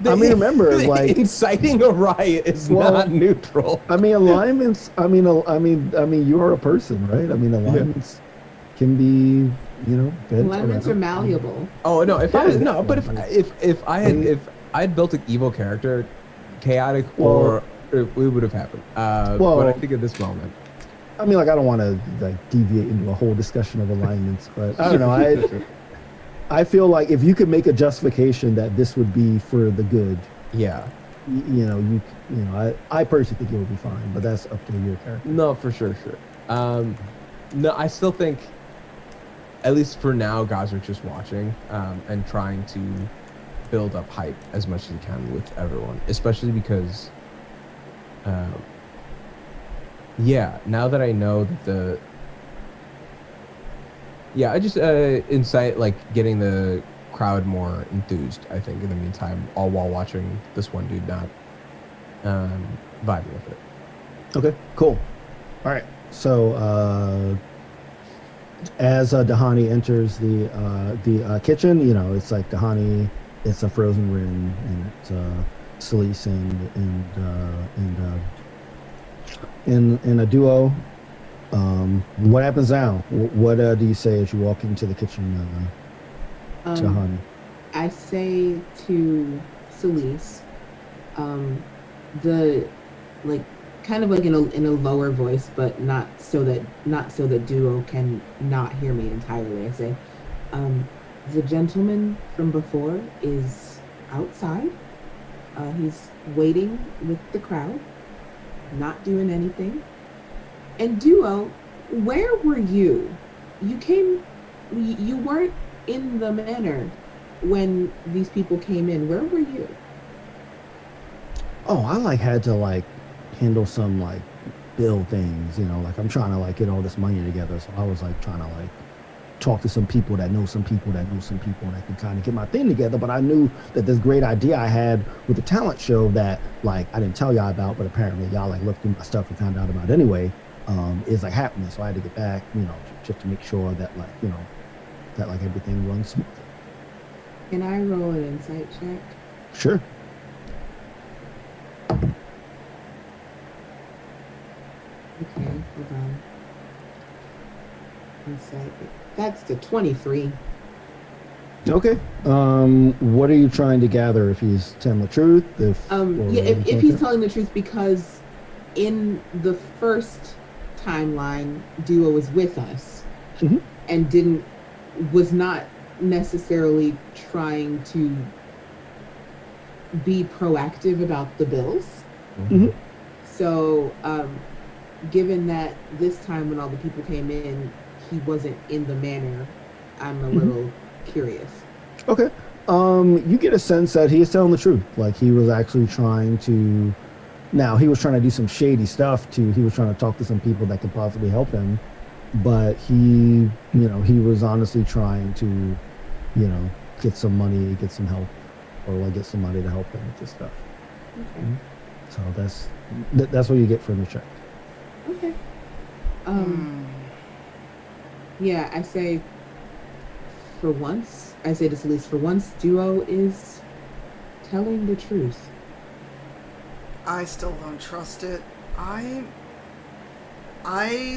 I mean, remember, like inciting a riot is Well, not neutral. I mean, alignments. I mean, you are a person, right? I mean, alignments can be, bent Alignments are around. malleable. Oh no! If I mean- had built an evil character, chaotic Well- it would have happened. Well- But I think at this moment, I mean, like, I don't want to like deviate into a whole discussion of alignments, but I don't know. I feel like if you could make a justification that this would be for the good, yeah, I personally think it would be fine, but that's up to your character. no, for sure. No, I still think, at least for now, Gosrick's just watching and trying to build up hype as much as he can with everyone, especially because, now that I know that I just incite like getting the crowd more enthused. I think in the meantime, all while watching this one dude not vibing with it. Okay, cool. All right, so as Dahani enters the kitchen, you know, it's like Dahani, it's a frozen Rin, and it's Celise and a duo. What happens now? What do you say as you walk into the kitchen, Dahani? I say to Celise, the like kind of like in a lower voice, but not so that Duo can not hear me entirely. I say, the gentleman from before is outside. He's waiting with the crowd, not doing anything. And Duo, where were you? You weren't in the manor when these people came in. Where were you? Oh, I like had to like handle some like bill things, you know, like I'm trying to like get all this money together. So I was like trying to like talk to some people that know some people that know some people, and I can kind of get my thing together. But I knew that this great idea I had with the talent show that like I didn't tell y'all about, but apparently y'all like looked through my stuff and found out about anyway, is like happening. So I had to get back, you know, just to make sure that like, you know, that like everything runs smoothly. Can I roll an insight check? Sure. Okay, hold on. Insight. That's the 23. Okay. What are you trying to gather? If he's telling the truth? If he's telling the truth, because in the first timeline, Duo was with us and was not necessarily trying to be proactive about the bills. So, given that this time when all the people came in, he wasn't in the manor, I'm a little curious. Okay. You get a sense that he is telling the truth. Like he was actually trying to. Now he was trying to do some shady stuff too. He was trying to talk to some people that could possibly help him, but he was honestly trying to, you know, get some money, get some help, or like get somebody to help him with this stuff. Okay. So that's what you get from the check. Okay. Yeah, I say to Celise, for once, Duo is telling the truth. I still don't trust it.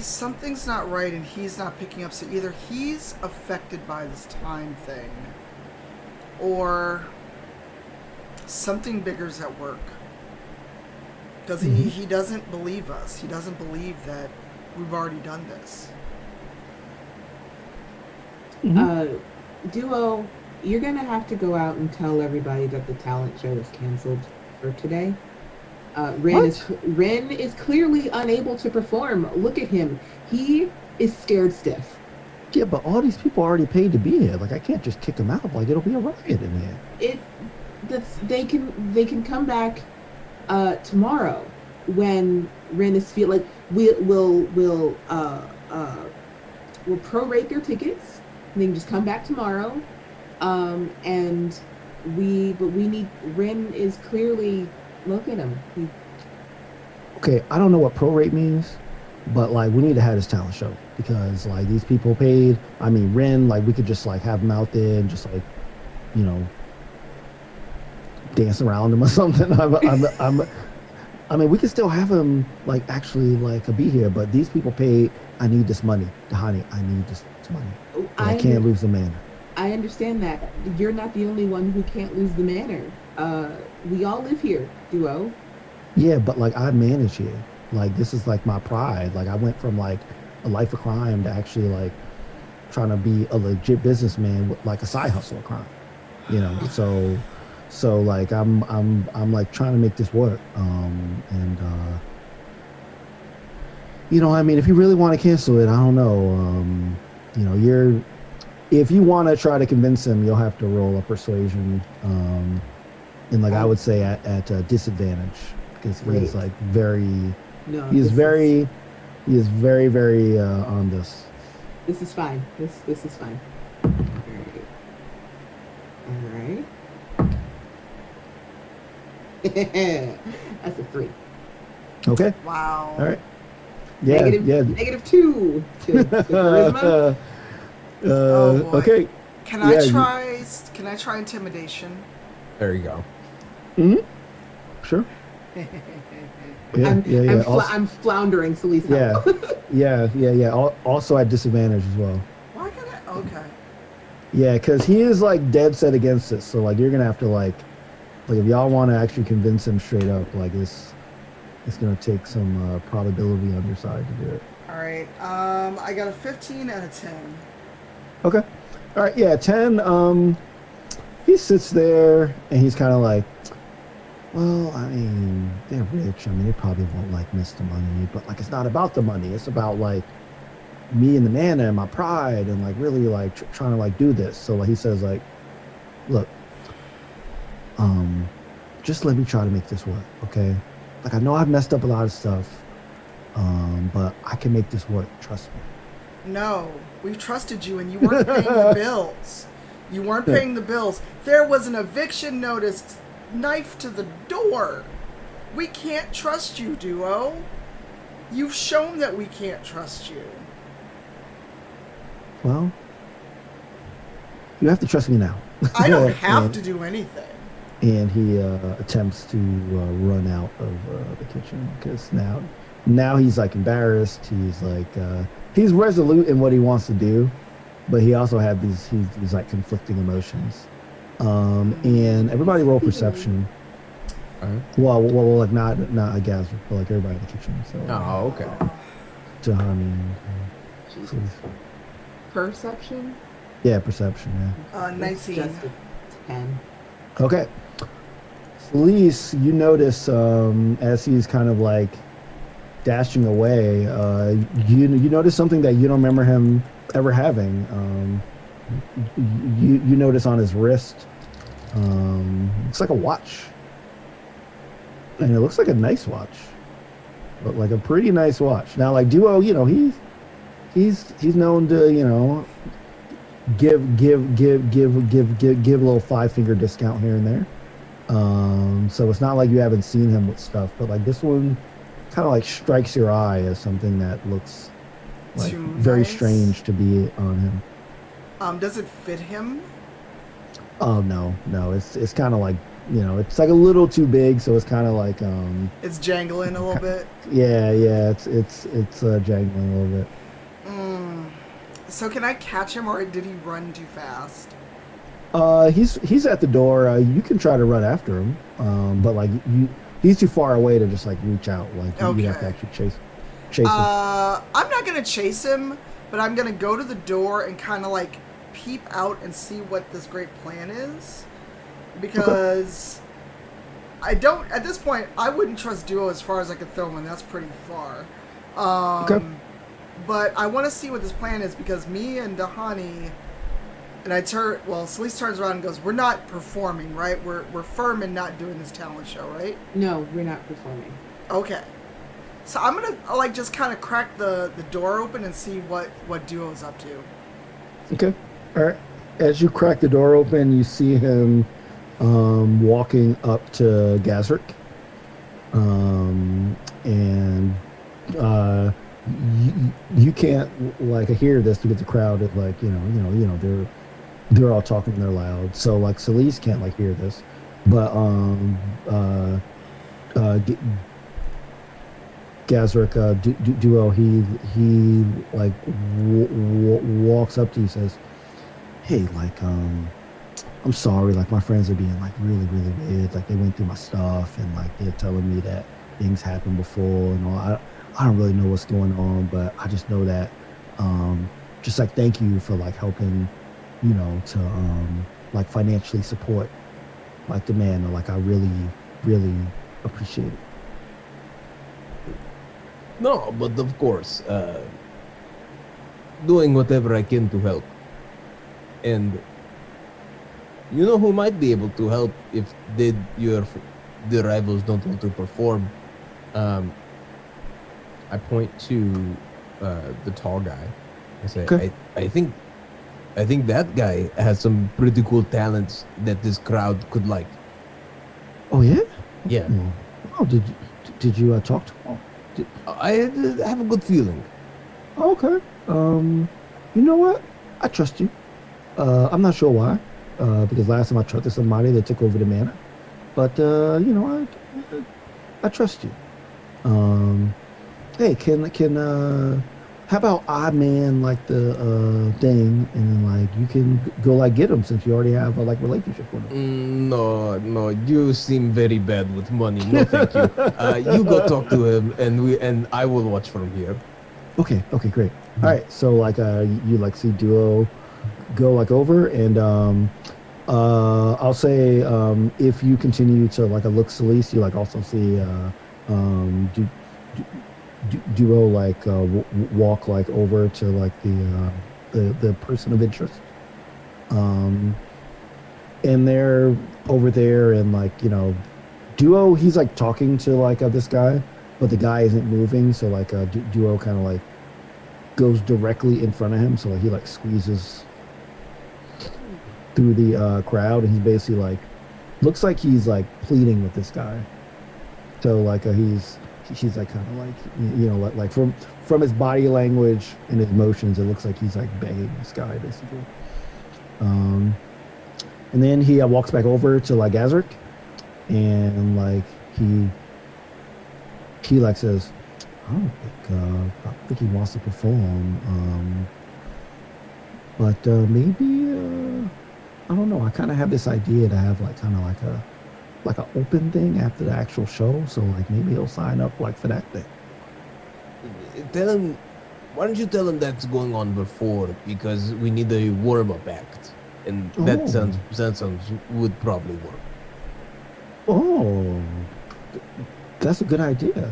Something's not right and he's not picking up. So either he's affected by this time thing or something bigger's at work. Because he doesn't believe us. He doesn't believe that we've already done this. Duo, you're going to have to go out and tell everybody that the talent show is canceled for today. Ren is clearly unable to perform. Look at him. He is scared stiff. Yeah, but all these people already paid to be here. Like I can't just kick them out. Like it'll be a riot in here. They can come back tomorrow when Ren is like we'll prorate their tickets. They can just come back tomorrow, and we need. Ren is clearly, look at him. Okay, I don't know what prorate means, but like we need to have this talent show because like these people paid. I mean, Ren, like we could just like have him out there and just like, you know, dance around him or something. I mean, we could still have him like actually like be here, but these people paid. I need this money, Dahani. I need this money. I can't lose the manor. I understand that. You're not the only one who can't lose the manor. We all live here, Duo. Yeah, but like I manage here. Like this is like my pride. Like I went from like a life of crime to actually like trying to be a legit businessman with like a side hustle of crime. You know, so like I'm like trying to make this work. You know, I mean, if you really want to cancel it, I don't know. You know, if you want to try to convince him, you'll have to roll a persuasion. And like I would say at a disadvantage because he is like very, he is very on this. This is fine. This is fine. All right. That's a 3. Okay. Wow. All right. Yeah. -2 to charisma. Oh boy. Okay. Can Yeah, Can I try intimidation? There you go. Sure. Oh, Yeah, yeah. Also, I'm floundering, Celise. yeah, Help. yeah. Also at disadvantage as well. Why can I? Okay. Yeah, because he is like dead set against it. So like you're gonna have to like if y'all want to actually convince him straight up, like it's gonna take some probability on your side to do it. All right. I got a 15 and a 10. Okay. All right. Yeah. 10. He sits there and he's kind of like, well, I mean, they're rich. I mean, they probably won't like miss the money, but like, it's not about the money. It's about like me and the mana and my pride and like really like trying to like do this. So like he says like, look, just let me try to make this work, okay? Like I know I've messed up a lot of stuff, but I can make this work. Trust me. No, we've trusted you, and you weren't paying the bills. You weren't paying the bills. There was an eviction notice knifed to the door. We can't trust you, Duo. You've shown that we can't trust you. Well, you have to trust me now. I don't have to do anything. And he attempts to run out of the kitchen because now he's like embarrassed. He's like he's resolute in what he wants to do, but he also had these like conflicting emotions. And everybody roll perception. Well, like not a gas, but like everybody in the kitchen. So Oh, okay. Jahan, Perception? yeah, perception. Yeah. 19. Just a 10. Okay. Felice, you notice as he's kind of like dashing away, you notice something that you don't remember him ever having. You notice on his wrist, it's like a watch, and it looks like a nice watch, but like a pretty nice watch. Now, like Duo, he's known to give a little 5-finger discount here and there. So it's not like you haven't seen him with stuff, but like this one kind of like strikes your eye as something that looks like Too very nice. strange to be on him. Does it fit him? Oh no, it's kind of like it's like a little too big, so it's kind of like It's jangling a little bit. yeah, it's jangling a little bit. So can I catch him, or did he run too fast? He's at the door. You can try to run after him, but like he's too far away to just like reach out. Like you have to Okay. actually chase him. I'm not gonna chase him, but I'm gonna go to the door and kind of like peep out and see what this great plan is, because I don't. At this point, I wouldn't trust Duo as far as I could throw him, and that's pretty far. Okay. But I want to see what this plan is, because me and Dahani, and Celeste turns around and goes, "We're not performing, right? We're firm in not doing this talent show, right?" No, we're not performing. Okay. So I'm gonna like just kind of crack the door open and see what Duo's up to. Okay. All right. As you crack the door open, you see him walking up to Gazrick, and you can't like hear this because the crowd is like they're all talking, they're loud. So like Celeste can't like hear this, but Gazrick Duo he like walks up to you, says, "Hey, like I'm sorry, like my friends are being like really weird. Like they went through my stuff and like they're telling me that things happened before and all. I don't really know what's going on, but I just know that just like thank you for like helping, to like financially support like the man. Like I really appreciate it." No, but of course, doing whatever I can to help. And you know who might be able to help if the rivals don't want to perform? I point to the tall guy. I say, Okay. I think that guy has some pretty cool talents that this crowd could like. Oh yeah. Yeah, Oh, did you talk to him? I have a good feeling. Okay. You know what? I trust you. I'm not sure why, because last time I trusted somebody, they took over the manor. But I trust you. Um, hey, how about I man like the thing, and then like you can go like get him since you already have a like relationship with him. No, no, you seem very bad with money. No, thank you. You go talk to him, and I will watch from here. Okay, great. All right, so like you like see Duo go like over, and I'll say if you continue to like a look Celeste, you like also see Duo like walk like over to like the person of interest. Um, and they're over there, and like Duo, he's like talking to like this guy, but the guy isn't moving, so like Duo kind of like goes directly in front of him, so like he like squeezes through the crowd, and he's basically like looks like he's like pleading with this guy. So like he's like kind of like like from his body language and his motions, it looks like he's like begging this guy basically. And then he walks back over to like Azric, and like he like says, I don't think he wants to perform, but maybe I don't know. I kind of have this idea to have like kind of like an open thing after the actual show. So like maybe he'll sign up like for that thing. Tell him. Why don't you tell him that's going on before? Because we need a warm-up act, and that sounds would probably work. Oh, that's a good idea.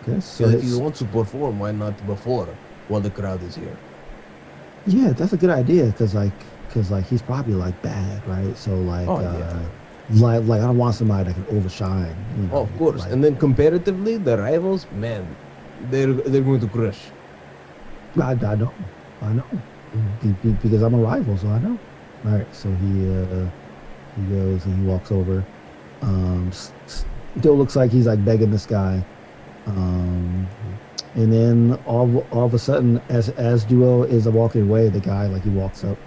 Okay, so if you want to perform, why not before, while the crowd is here? Yeah, that's a good idea because he's probably like bad, right? So like, like I don't want somebody that can overshine. Oh, of course. Like, and then comparatively, the rivals, man, they're going to crush. I know, because I'm a rival, so I know. All right, so he goes and he walks over. Still looks like he's like begging this guy. And then all of a sudden, as Duo is walking away, the guy like he walks up.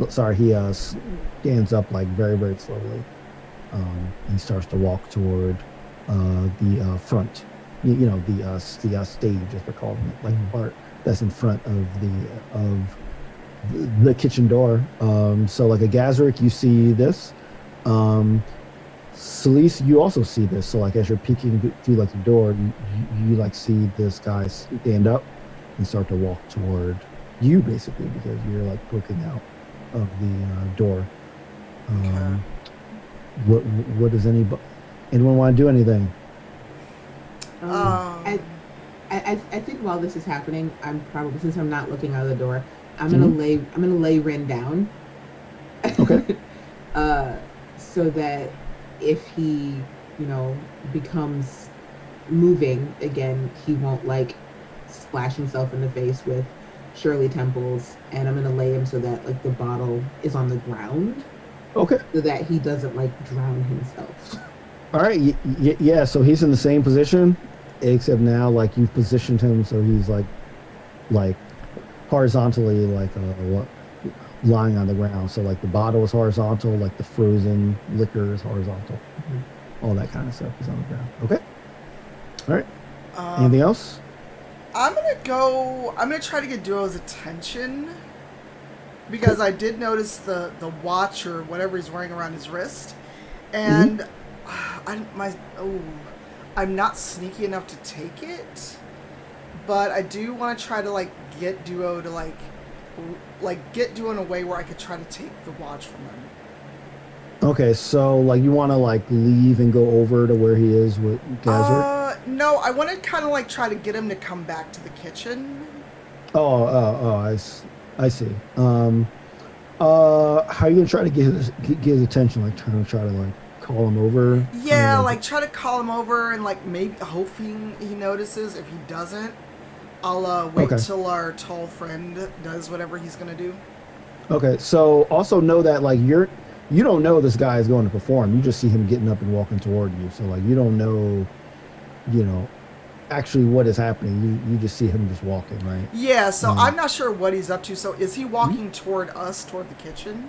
Sorry, he stands up like very very slowly. He starts to walk toward the front. The stage, as they're calling it, like part that's in front of the kitchen door. So like a Gazaric, you see this. Celeste, you also see this. So like as you're peeking through like the door, you like see this guy stand up and start to walk toward you, basically, because you're like poking out of the door. Okay. What does anyone want to do anything? I think while this is happening, I'm probably, since I'm not looking out of the door, I'm gonna lay Ren down. Okay. So that if he, becomes moving again, he won't like splash himself in the face with Shirley Temples, and I'm gonna lay him so that like the bottle is on the ground. Okay. So that he doesn't like drown himself. All right. Yeah. So he's in the same position, except now like you've positioned him so he's like horizontally, like lying on the ground. So like the bottle is horizontal, like the frozen liquor is horizontal. Mm-hmm. All that kind of stuff is on the ground. Okay. All right. Anything else? I'm gonna try to get Duo's attention, because I did notice the watch or whatever he's wearing around his wrist, and I'm not sneaky enough to take it, but I do want to try to like get Duo to get Duo in a way where I could try to take the watch from him. Okay, so like you want to like leave and go over to where he is with Gazert? No, I want to kind of like try to get him to come back to the kitchen. I see. How are you gonna try to get his attention? Like trying to like call him over? Yeah, like try to call him over and like maybe hoping he notices. If he doesn't, I'll wait till our tall friend does whatever he's gonna do. Okay, so also know that like you don't know this guy is going to perform. You just see him getting up and walking toward you. So like you don't know, actually what is happening. You just see him just walking, right? Yeah, so Um, I'm not sure what he's up to. So is he walking toward us, toward the kitchen?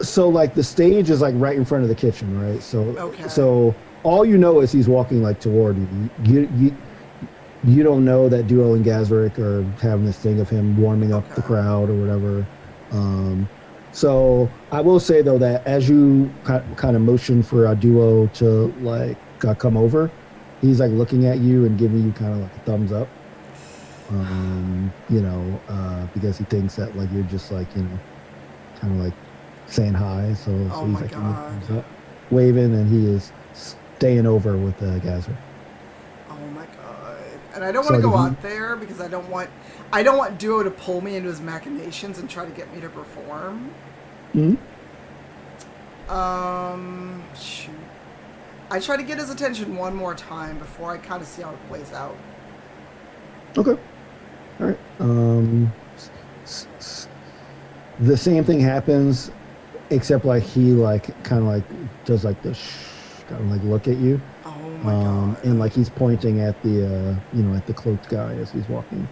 So like the stage is like right in front of the kitchen, right? Okay. So all you know is he's walking like toward you. You don't know that Duo and Gazrick are having this thing of him warming up the Okay. crowd or whatever. Um, so I will say though that as you kind of motion for a Duo to like come over, he's like looking at you and giving you kind of like a thumbs up. Because he thinks that like you're just like kind of like saying hi. So Oh he's my like giving you a God. thumbs up, waving, and he is staying over with Gazrick. Oh my god! And I don't So want to go did he- out there because I don't want Duo to pull me into his machinations and try to get me to perform. Mhm. Shoot. I try to get his attention one more time before I kind of see how it plays out. Okay. All right. The same thing happens, except like he like kind of like does like the kind of like look at you, Oh my god! and like he's pointing at the at the cloaked guy as he's walking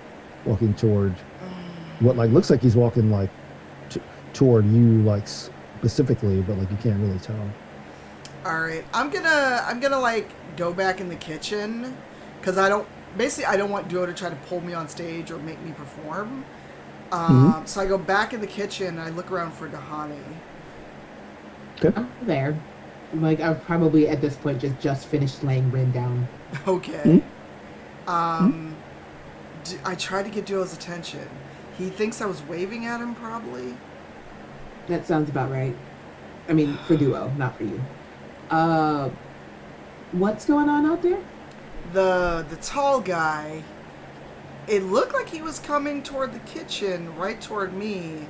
toward what like looks like he's walking like toward you like specifically, but like you can't really tell. All right, I'm gonna like go back in the kitchen because I don't want Duo to try to pull me on stage or make me perform. So I go back in the kitchen and I look around for Dahani. Okay. I'm there. Like I've probably at this point just finished laying Rin down. Okay. I tried to get Duo's attention. He thinks I was waving at him, probably. That sounds about right. I mean, for Duo, not for you. What's going on out there? The tall guy. It looked like he was coming toward the kitchen, right toward me,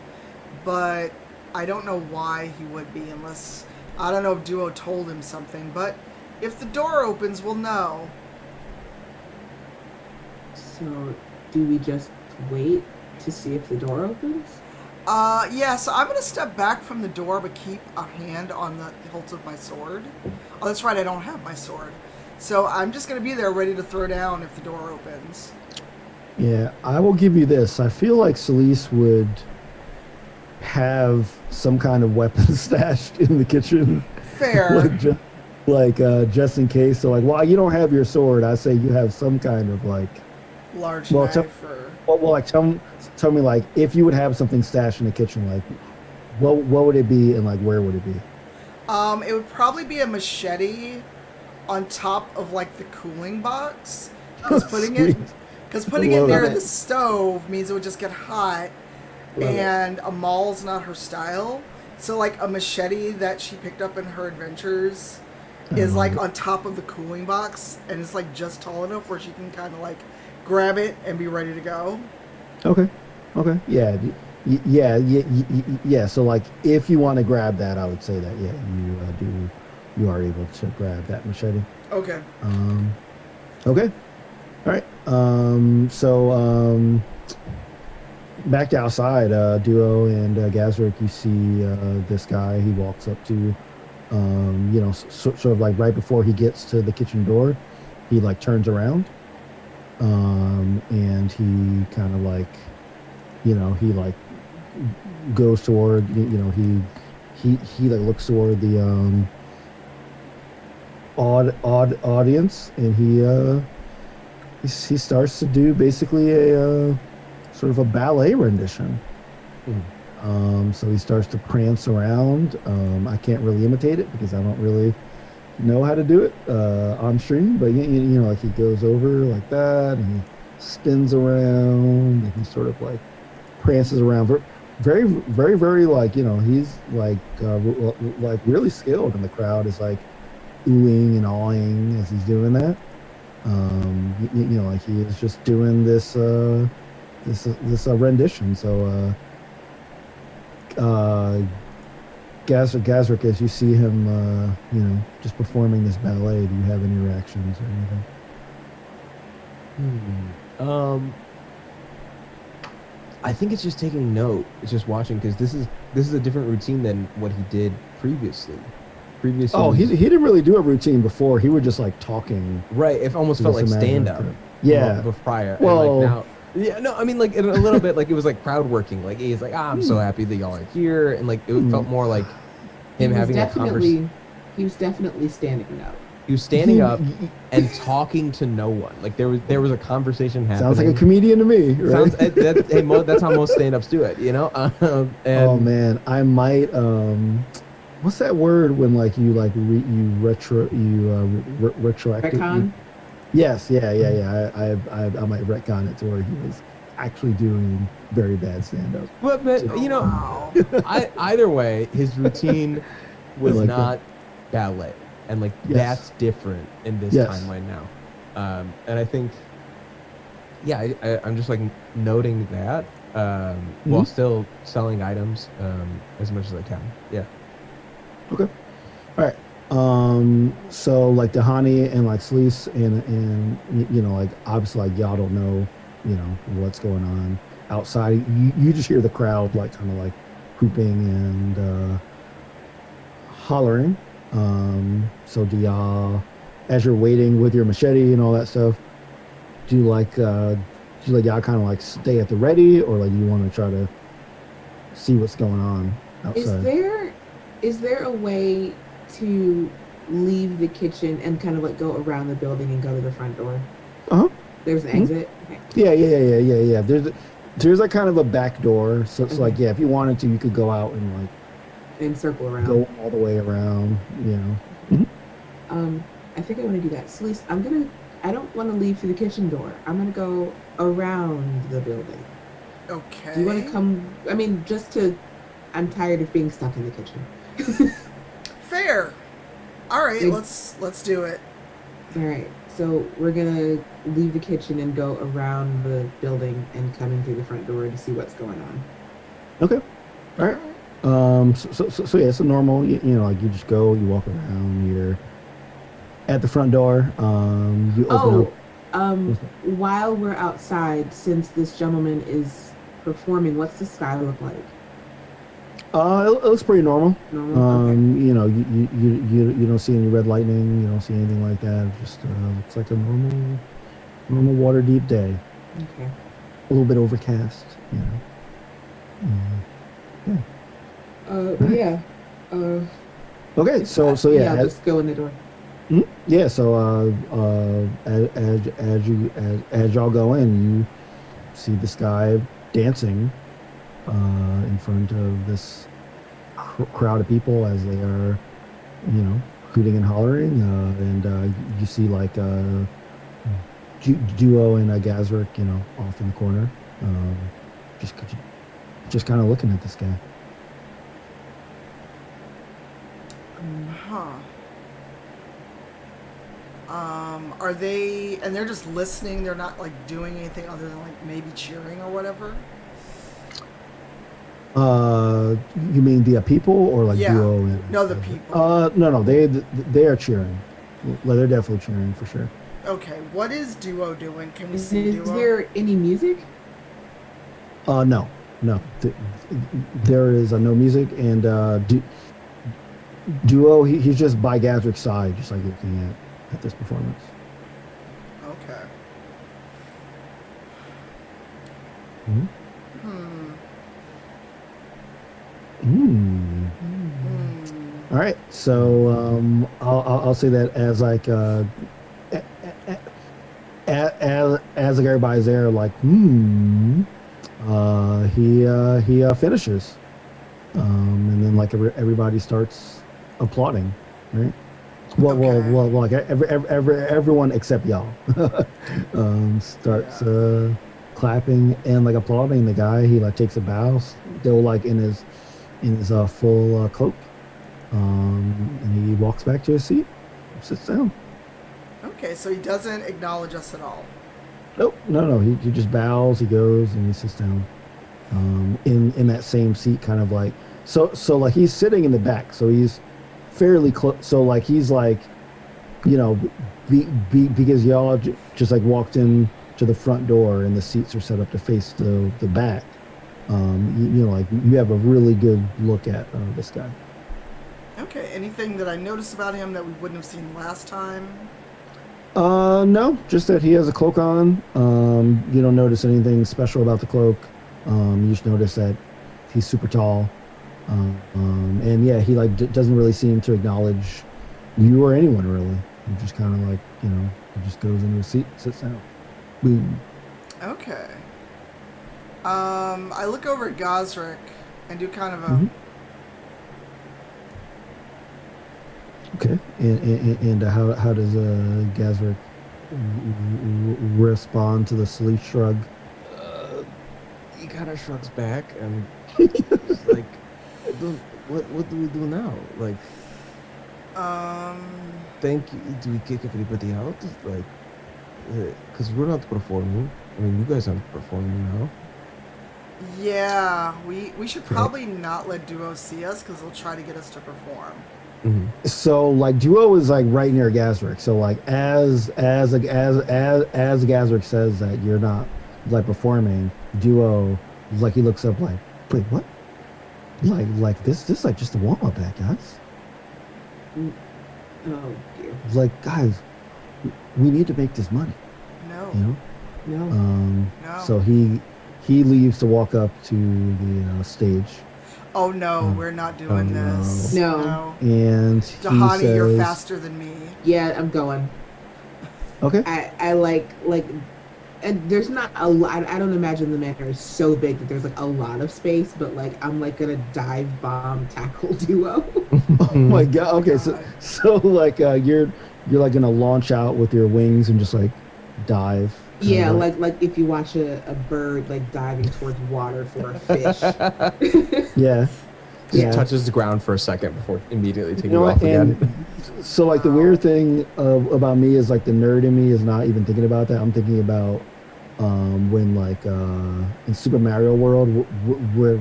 but I don't know why he would be unless I don't know if Duo told him something. But if the door opens, we'll know. So, do we just wait to see if the door opens? Yeah, so I'm going to step back from the door, but keep a hand on the hilt of my sword. Oh, that's right, I don't have my sword. So I'm just going to be there ready to throw down if the door opens. Yeah, I will give you this. I feel like Celise would have some kind of weapon stashed in the kitchen. Fair. Just in case. So like, while you don't have your sword, I say you have some kind of like, Large well, knife or... tell me like if you would have something stashed in the kitchen, like what would it be and like where would it be? It would probably be a machete on top of like the cooling box. Because putting it near the stove means it would just get hot. And a maul's not her style. So like a machete that she picked up in her adventures is like on top of the cooling box and it's like just tall enough where she can kind of like grab it and be ready to go. Okay. Yeah. So like, if you want to grab that, I would say that you are able to grab that machete. Okay. Okay. All right. Back to outside, Duo and Gazrick, you see this guy. He walks up to, sort of like right before he gets to the kitchen door, he like turns around, and he kind of like, he like goes toward, he like looks toward the odd audience, and he starts to do basically a sort of a ballet rendition. So he starts to prance around. I can't really imitate it because I don't really know how to do it on stream, but like he goes over like that and he spins around and he sort of like prances around. Very, very, very like, he's like really skilled, and the crowd is like oohing and awing as he's doing that. Like he is just doing this rendition. So Gazrick, as you see him just performing this ballet, do you have any reactions or anything? I think it's just taking note. It's just watching because this is a different routine than what he did previously. Previous. Oh, was, he didn't really do a routine before. He would just like talking. right. It almost So felt just like imagine stand up. like yeah. Prior. Well, and like now. Yeah, no, I mean like in a little bit like it was like crowd working. Like he's like, I'm so happy that y'all are here, and like it felt more like him having a conversation. He was definitely standing up. He was standing up and talking to no one. Like there was a conversation happening. Sounds like a comedian to me, right? That's how most stand-ups do it, you know. And oh man, I might. What's that word when like you like retroactive? Retcon? Yes, yeah. I might retcon it to where he was actually doing very bad stand-up. but you know, Wow. either way, his routine was like not ballet, and like Yes. that's different in this Yes. timeline now. And I think, yeah, I'm just like noting that while still selling items as much as I can. Yeah. Okay. All right. So like Dahani and like Sleece and you know like obviously like y'all don't know you know what's going on outside. You just hear the crowd like kind of like hooping and hollering. So do y'all, as you're waiting with your machete and all that stuff, do you like y'all kind of like stay at the ready, or like you want to try to see what's going on outside? Is there a way to leave the kitchen and kind of like go around the building and go to the front door? Uh-huh. There's an exit. Okay. Yeah. There's like kind of a back door, so it's like yeah, if you wanted to, you could go out and like And circle around. go all the way around, you know. I think I want to do that. So at least I don't want to leave through the kitchen door. I'm gonna go around the building. Okay. Do you want to come? I mean, I'm tired of being stuck in the kitchen. Fair. All right, Big- let's do it. All right. So we're gonna leave the kitchen and go around the building and come in through the front door to see what's going on. Okay. All right. So yeah, it's a normal. You know, like you just go, you walk around. You're at the front door. You open up. While we're outside, since this gentleman is performing, what's the sky look like? It looks pretty normal. Normal. Okay. You know, you don't see any red lightning. You don't see anything like that. It just looks like a normal Waterdeep day. Okay. A little bit overcast. You know. Yeah. Okay. So yeah. I'll just go in the door. Yeah. So as y'all go in, you see this guy dancing in front of this crowd of people as they are, you know, hooting and hollering, and you see like Duo and Gazrick, you know, off in the corner, just kind of looking at this guy. Huh. Are they, and they're just listening, they're not like doing anything other than like maybe cheering or whatever? You mean the people or like Yeah. Duo and No, the people. no, they are cheering. Well, they're definitely cheering for sure. Okay, what is Duo doing? Can we Is see Duo? there any music? No. There is no music, and Duo, he's just by Gazrick's side, just like looking at this performance. Okay. Hmm. All right, so I'll say that as like as like everybody's there, like he finishes, and then like everybody starts applauding, right? Well, Okay. like everyone except y'all starts clapping and like applauding the guy. He like takes a bow, still like in his full cloak, and he walks back to his seat, sits down. Okay, so he doesn't acknowledge us at all. Nope, no. He just bows. He goes and he sits down, in that same seat, kind of like so like he's sitting in the back, so he's fairly close. So like he's like, you know, because y'all just like walked in to the front door and the seats are set up to face the back. You know, like you have a really good look at this guy. Okay, anything that I noticed about him that we wouldn't have seen last time? No, just that he has a cloak on. You don't notice anything special about the cloak. You just notice that he's super tall. And yeah, he like doesn't really seem to acknowledge you or anyone really. He just kind of like, he just goes into his seat, sits down. Boom. Okay. I look over at Gosrick and do kind of a... Mhm. Okay. And how does Gazrick respond to the sleeve shrug? He kind of shrugs back and just like, what do we do now? Like, thank you. Do we kick everybody out? Like, because we're not performing. I mean, you guys aren't performing now. Yeah, we should probably not let Duo see us because they'll try to get us to perform. Mm-hmm. So like Duo is like right near Gazrick. So like as Gazrick says that you're not like performing, Duo like he looks up like, wait, what? Like this like just a warm up act, guys. Oh dear. Like guys, we need to make this money. No. You know? No. No. So he leaves to walk up to the stage. Oh no, we're not doing this. No. And he Dahani, says, you're faster than me. Yeah, I'm going. Okay. I like, and there's not a lot. I don't imagine the manor is so big that there's like a lot of space, but like I'm like gonna dive bomb tackle Duo. Oh my god. Okay, so like you're like gonna launch out with your wings and just like dive. Yeah, like if you watch a bird like diving towards water for a fish. Yeah. Just touches the ground for a second before immediately taking what? off again. And so like the weird thing about me is like the nerd in me is not even thinking about that. I'm thinking about when like in Super Mario World where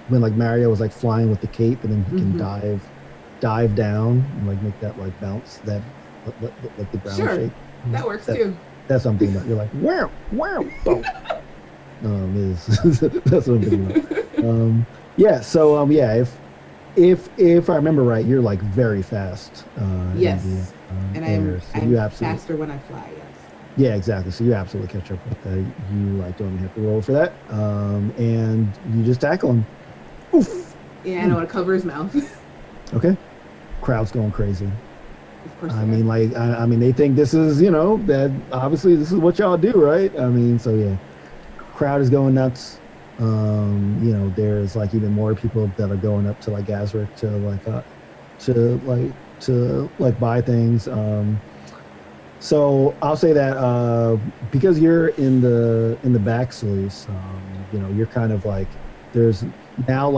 when like Mario was like flying with the cape and then he can dive down and like make that like bounce that like the ground shape. That works too. That's what I'm thinking about. You're like, wow, boom. That's what I'm thinking about. Yeah. So yeah, if I remember right, you're like very fast. Yes. In the, and I'm so faster when I fly. Yes. Yeah, exactly. So you absolutely catch up with that. You like don't even have to roll for that. And you just tackle him. Oof. Yeah, I know. To cover his mouth. Okay. Crowd's going crazy. Of course. I mean, like, I mean, they think this is, that obviously this is what y'all do, right? I mean, so yeah, crowd is going nuts. There's like even more people that are going up to like Gazrick to buy things. So I'll say that because you're in the back sleeves, you're kind of like there's not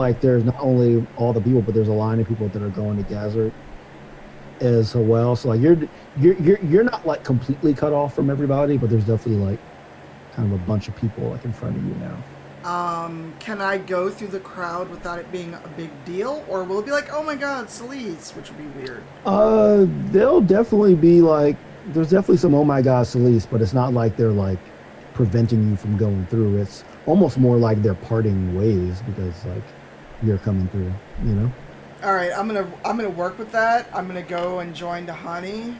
only all the people, but there's a line of people that are going to Gazrick as well. So like you're not like completely cut off from everybody, but there's definitely like kind of a bunch of people like in front of you now. Can I go through the crowd without it being a big deal, or will it be like, oh my god, Celise, which would be weird? There'll definitely be like there's definitely some oh my god Celise, but it's not like they're like preventing you from going through. It's almost more like they're parting ways because like you're coming through, All right, I'm gonna work with that. I'm gonna go and join Dahani,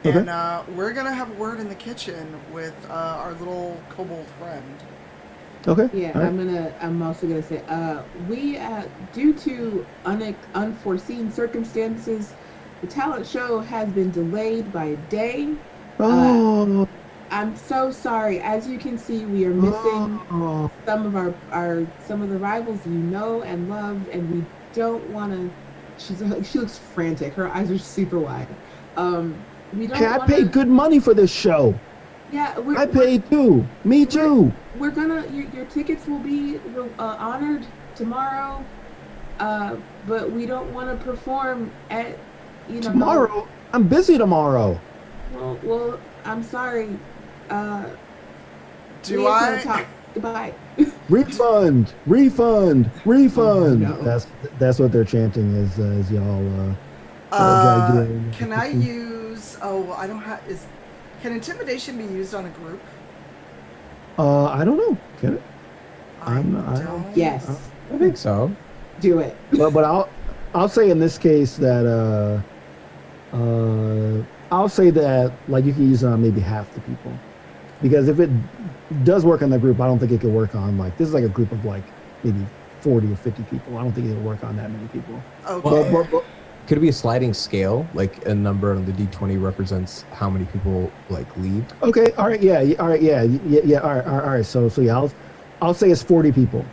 Okay. and we're gonna have a word in the kitchen with our little kobold friend. Okay. Yeah, All right. I'm also gonna say, we due to unforeseen circumstances, the talent show has been delayed by a day. Oh. I'm so sorry. As you can see, we are missing some of some of the rivals and love, and we don't want to. She looks frantic. Her eyes are super wide. We don't. Hey, I paid good money for this show. Yeah, I paid too. Me too. We're gonna. Your tickets will be honored tomorrow, but we don't want to perform at tomorrow. I'm busy tomorrow. Well, I'm sorry. Do I? Talk. Goodbye. Refund. Oh, no. That's what they're chanting as y'all. Can I use? Oh, I don't have. Can intimidation be used on a group? I don't know. Can it? I don't. Yes. I think so. Do it. But I'll say in this case that I'll say that like you can use it on maybe half the people, because if it does work on the group, I don't think it could work on like this is like a group of like maybe 40 or 50 people. I don't think it'll work on that many people. Okay. But Could it be a sliding scale? Like a number on the D20 represents how many people like leave? okay, all right, yeah, all right, yeah, all right. So yeah, I'll say it's 40 people.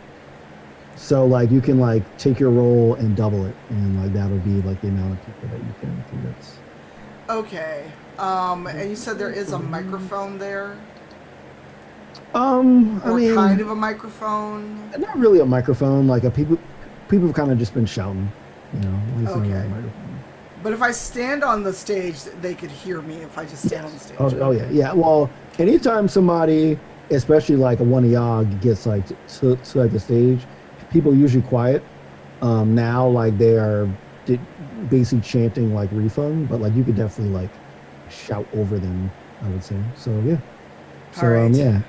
So like you can like take your roll and double it, and like that'll be like the amount of people that you can convince. Okay. And you said there is a microphone there? I Or mean, kind of a microphone? not really a microphone. Like a people have kind of just been shouting, you know. Like it's not really a Okay. microphone. But if I stand on the stage, they could hear me if I just stand on the stage. Oh yeah, yeah. Well, anytime somebody, especially like a one of y'all, gets like to like the stage, people are usually quiet. Now like they are basically chanting like refund, but like you could definitely like shout over them, I would say. So yeah. So All right. yeah.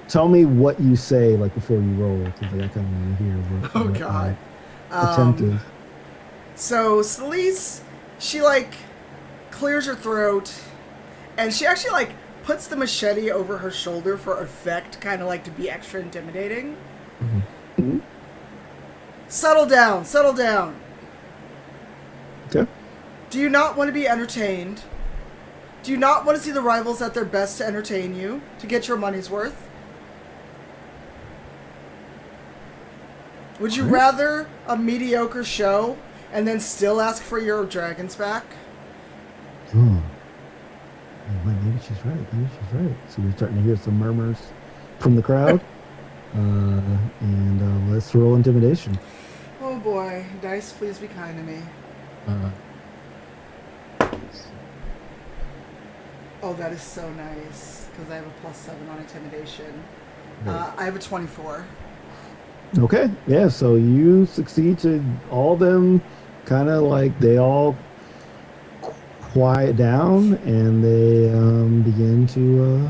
Tell me what you say like before you roll, because like I kind of want to hear what, Oh, what God. my attempt is. So Celise, she like clears her throat, and she actually like puts the machete over her shoulder for effect, kind of like to be extra intimidating. Mhm. Settle down, settle down. Okay. Do you not want to be entertained? Do you not want to see the rivals at their best to entertain you, to get your money's worth? Would you rather a mediocre show and then still ask for your dragons back? Oh. Maybe she's right. Maybe she's right. So we're starting to hear some murmurs from the crowd. And let's roll intimidation. Oh boy, dice, please be kind to me. Uh, Oh, that is so nice, because I have a +7 on intimidation. Right. I have a 24. Okay. Yeah. So you succeed to all them kind of like they all quiet down and they begin to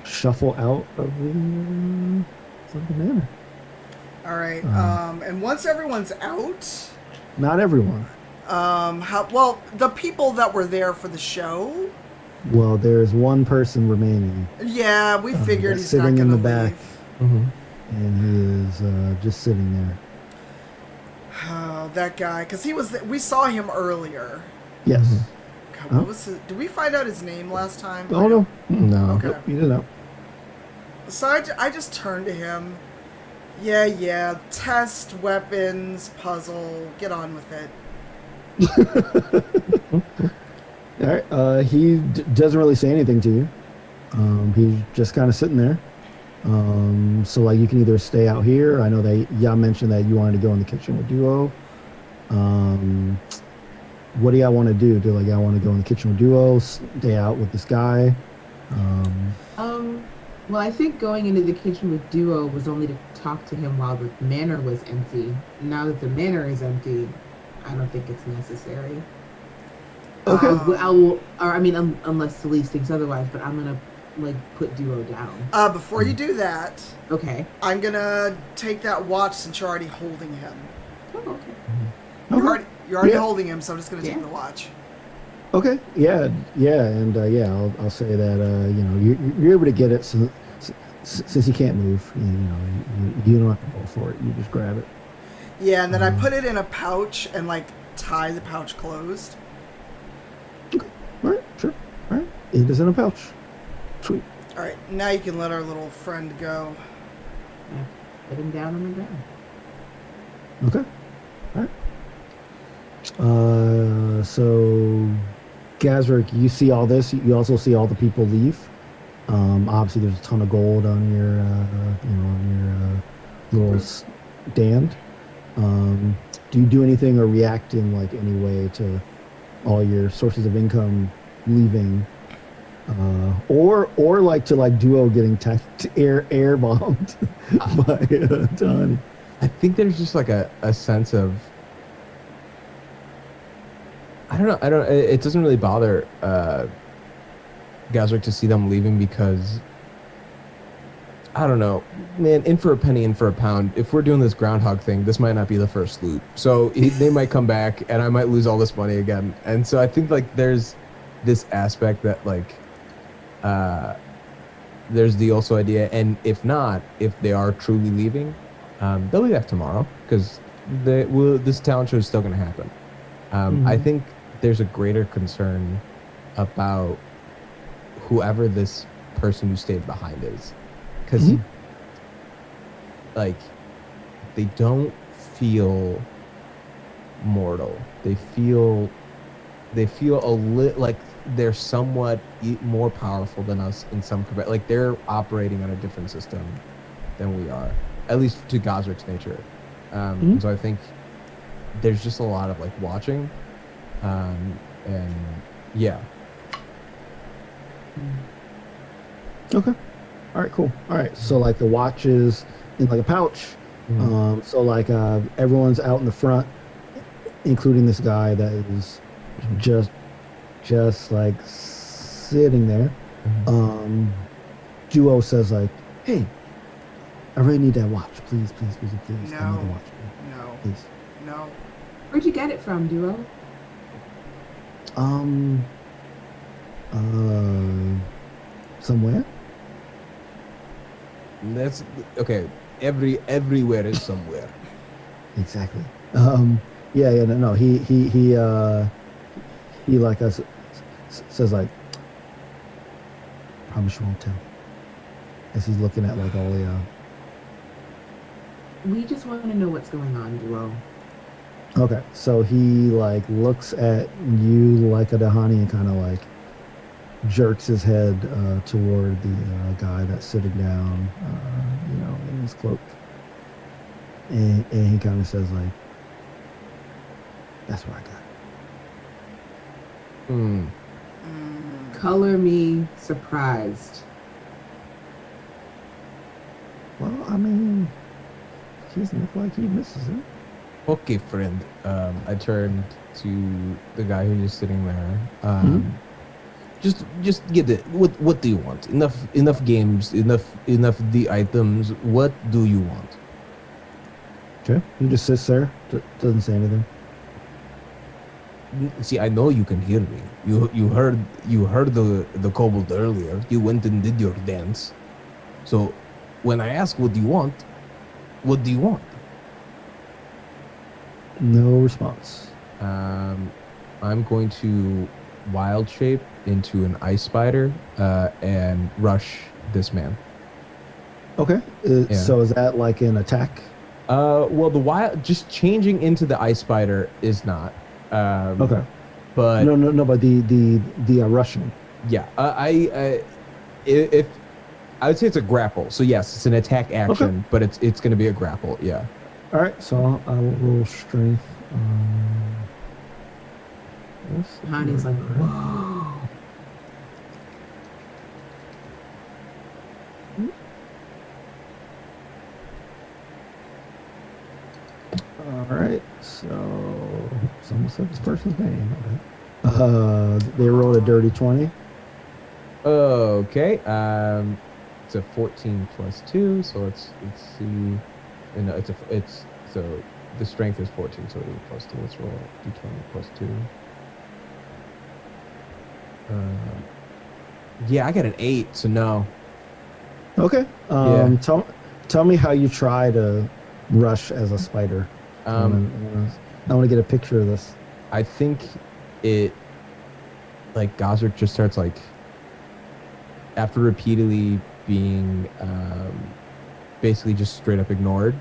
shuffle out of the manor. All right. And once everyone's out, Not everyone. well, the people that were there for the show, Well, there's one person remaining, yeah, we figured that's he's not sitting in gonna the back. leave. mhm. and he is just sitting there. Oh, that guy, because we saw him earlier. Yes. God, Huh? what was his, did we find out his name last time? Oh no. No. Okay. Nope, you didn't know. So I just turned to him. Yeah, test, weapons, puzzle, get on with it. All right. He doesn't really say anything to you. He's just kind of sitting there. So like you can either stay out here. I know that y'all mentioned that you wanted to go in the kitchen with Duo. What do y'all want to do? Do like y'all want to go in the kitchen with Duo, stay out with this guy? Well, I think going into the kitchen with Duo was only to talk to him while the manor was empty. Now that the manor is empty, I don't think it's necessary. Okay. Unless Celeste thinks otherwise, but I'm gonna like put Duo down. Before you do that, Okay. I'm gonna take that watch since you're already holding him. Oh, okay. You're already Yeah. holding him, so I'm just gonna take Yeah. the watch. Okay. Yeah. And I'll say that you're able to get it since you can't move. You don't have to go for it. You just grab it. Yeah, and then I put it in a pouch and like tie the pouch closed. All right. Sure. All right. It is in a pouch. Sweet. All right, now you can let our little friend go. Yeah. Put him down on the ground. Okay. All right. So, Gazrick, you see all this. You also see all the people leave. Obviously, there's a ton of gold on your little stand. Do you do anything or react in like any way to all your sources of income leaving? Or like to like Duo getting air bombed by Donnie. I think there's just like a sense of I don't know. It doesn't really bother Gazrick to see them leaving because I don't know, man. In for a penny, in for a pound. If we're doing this groundhog thing, this might not be the first loot. So they might come back, and I might lose all this money again. And so I think like there's this aspect that like there's the also idea, and if not, if they are truly leaving, they'll be back tomorrow because this talent show is still going to happen. I think there's a greater concern about whoever this person who stayed behind is. Because like they don't feel mortal. They feel a little like they're somewhat more powerful than us in some like they're operating on a different system than we are, at least to Gosrick's nature. So I think there's just a lot of like watching, and yeah. Okay. All right, cool. All right, so like the watch is in like a pouch. So like everyone's out in the front, including this guy that is just like sitting there. Duo says like, "Hey, I really need that watch. Please. I need the watch. No. Please." No. Where'd you get it from, Duo? Somewhere. That's okay. Everywhere is somewhere. Exactly. No. He like us says like, promise you won't tell. As he's looking at like all the. We just want to know what's going on, Duo. Okay, so he like looks at you like a Dahani and kind of like jerks his head toward the guy that's sitting down, in his cloak, and he kind of says like, "That's what I got." Color me surprised. Well, I mean, he doesn't look like he misses it. Okay, friend. I turned to the guy who's just sitting there. Just get it. What do you want? Enough games. Enough the items. What do you want? Okay, he just sits there, doesn't say anything. See, I know you can hear me. You heard the kobold earlier. You went and did your dance. So, when I ask what do you want, what do you want? No response. I'm going to wild shape into an ice spider and rush this man. Okay. Yeah. So is that like an attack? Well, the wild just changing into the ice spider is not. Okay. But No. But the rushing. Yeah. If I would say it's a grapple. So yes, it's an attack action, Okay. but it's going to be a grapple. Yeah. All right. So I will roll strength. Honey's like, whoa. All right. So someone said this person's name. Okay. They rolled a dirty 20. Okay. It's a 14 plus 2, so let's see. No, so the strength is 14, so 8 plus 2. Let's roll d20 plus 2. Yeah, I got an 8, so no. Okay. Yeah. Tell me how you try to rush as a spider. I want to get a picture of this. I think it, like, Gosrick just starts, like, after repeatedly being basically just straight up ignored,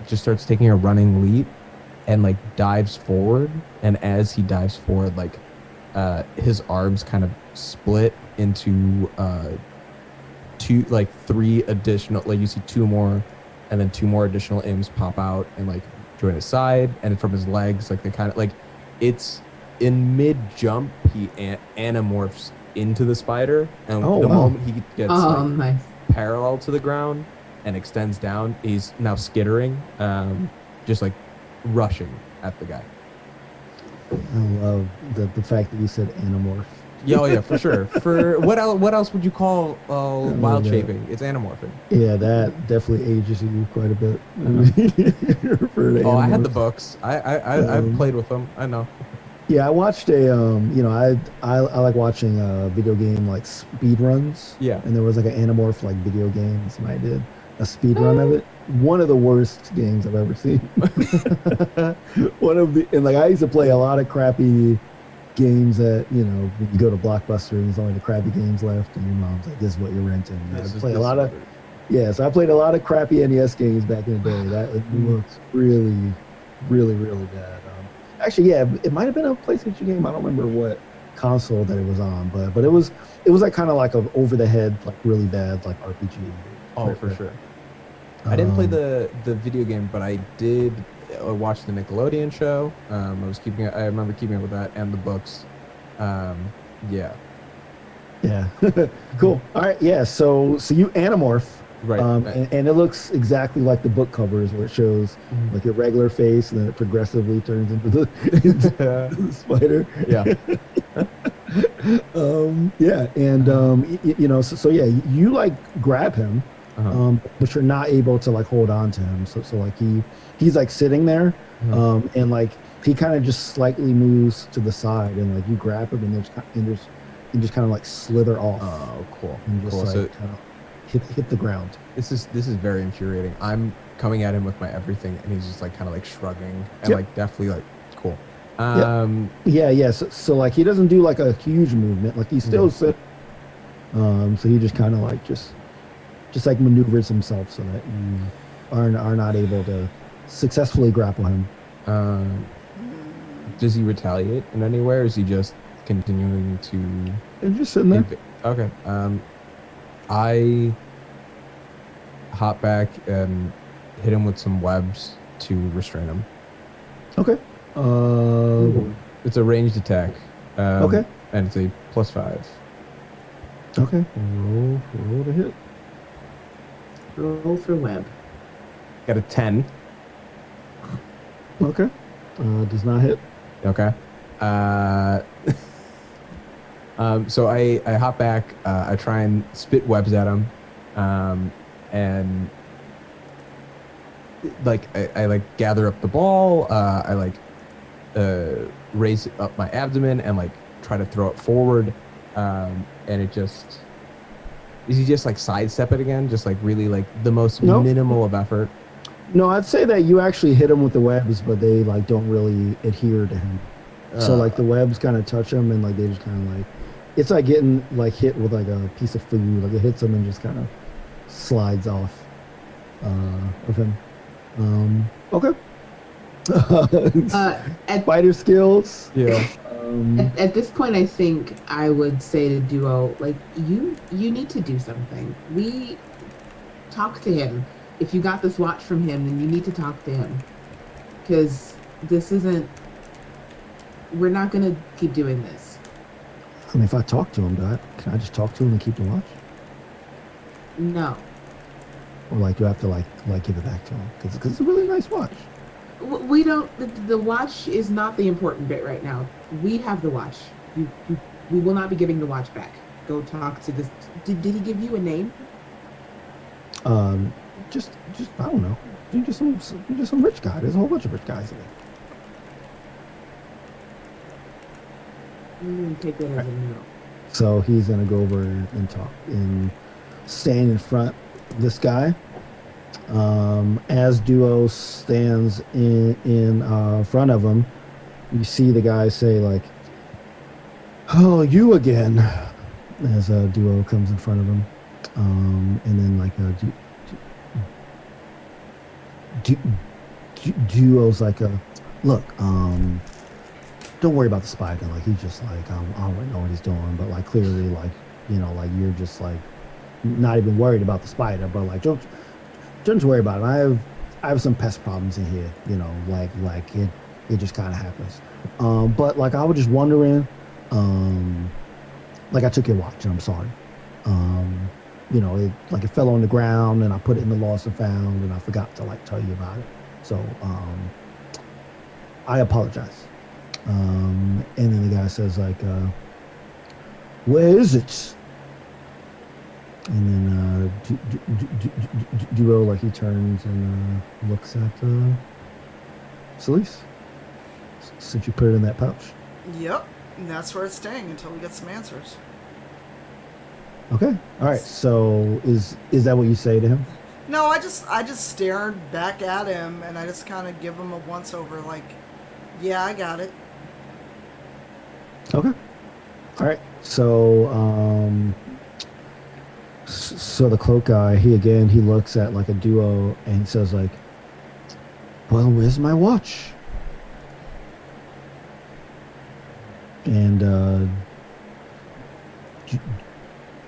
just starts taking a running leap and, like, dives forward. And as he dives forward, like, his arms kind of split into three additional, like, you see two more, and then two more additional imps pop out and, like, join his side, and from his legs, like, they kind of, like, it's in mid jump, he anamorphs into the spider, and the moment he gets nice. parallel to the ground and extends down, he's now skittering, just like rushing at the guy. I love the fact that you said anamorph. Yeah, oh yeah, for sure. For what else would you call wild that. shaping? It's anamorphing. Yeah, that definitely ages you quite a bit. Uh-huh. For the Oh, I had the Animorphs. books. I Um, played with them. I know. yeah, I watched a I like watching video game like speed runs, Yeah. and there was like an Animorph like video game. And somebody did a speed run of it. One of the worst games I've ever seen. One of the and like I used to play a lot of crappy games that when you go to Blockbuster and there's only the crappy games left, and your mom's like, "This is what you're renting." I play a This lot is of Yeah, so I played a lot of crappy NES games back in the day. That it Mm. looks really, really, really bad. Actually, yeah, it might have been a PlayStation game. I don't remember what console that it was on, but it was like kind of like a over the head, like really bad like RPG. Oh, Right, for right. sure. I didn't play Um, the video game, but I did watch the Nickelodeon show. I remember keeping up with that and the books. Um, yeah. yeah, cool. All right, yeah. So you anamorph. Right. And it looks exactly like the book covers where it shows Mhm. like your regular face and then it progressively turns into into the spider. Yeah. Yeah, and so yeah, you like grab him, Uh-huh. but you're not able to like hold on to him. So like he's like sitting there, Uh-huh. and like he kind of just slightly moves to the side, and like you grab him, and just kind of like slither off, Oh, cool. and just Cool. like So kind of hit the ground. this is very infuriating. I'm coming at him with my everything, and he's just like kind of like shrugging and Yep. like definitely like cool. Yep. Um, Yeah. So like he doesn't do like a huge movement. Like he still Yeah. sit. So he just kind of like just like maneuvers himself so that you are not able to successfully grapple him. um, does he retaliate in any way, or is he just continuing to? And just sitting there. Okay. I hop back and hit him with some webs to restrain him. Okay. It's a ranged attack. Okay. And it's a +5. Okay. Roll to hit. Roll for web. Got a 10. Okay. Does not hit. Okay. Uh, so I hop back. I try and spit webs at him, and like I like gather up the ball. I like raise up my abdomen and like try to throw it forward, and it just. Is he just like sidestep it again? Just like really like the most Nope. minimal of effort? No, I'd say that you actually hit him with the webs, but they like don't really adhere to him. So like the webs kind of touch him, and like they just kind of like, it's like getting like hit with like a piece of food. Like it hits him and just kind of slides off of him. Okay. At, Fighter skills. Yeah. at this point, I think I would say to Duo, like, you need to do something. We talk to him. If you got this watch from him, then you need to talk to him. Because this isn't... We're not going to keep doing this. I mean, if I talk to him, can I just talk to him and keep the watch? No. Or like, do I have to like give it back to him? Because it's a really nice watch. We don't... The watch is not the important bit right now. We have the watch. We will not be giving the watch back. Go talk to this... Did he give you a name? Just I don't know. Just some rich guy. There's a whole bunch of rich guys here. Take that as a no. So he's gonna go over and talk and stand in front of this guy. As Duo stands in front of him, you see the guy say like, "Oh, you again," as Duo comes in front of him, and then like Duo's like, "Look, don't worry about the spider. Like he's just like, I don't really know what he's doing, but like clearly, like like you're just like not even worried about the spider, but like don't worry about it. I have some pest problems in here, like it just kind of happens. But like I was just wondering, like I took your watch and I'm sorry. It fell on the ground and I put it in the lost and found and I forgot to like tell you about it. So I apologize. And then the guy says like, Where is it? And then Duo, like, he turns and looks at Celise. Since you put it in that pouch. Yep, and that's where it's staying until we get some answers. Okay. All right. So is that what you say to him? No, I just stare back at him, and I just kind of give him a once over, like, yeah, I got it. Okay. All right. So the cloak guy, he looks at like a Duo and he says like, well, where's my watch? And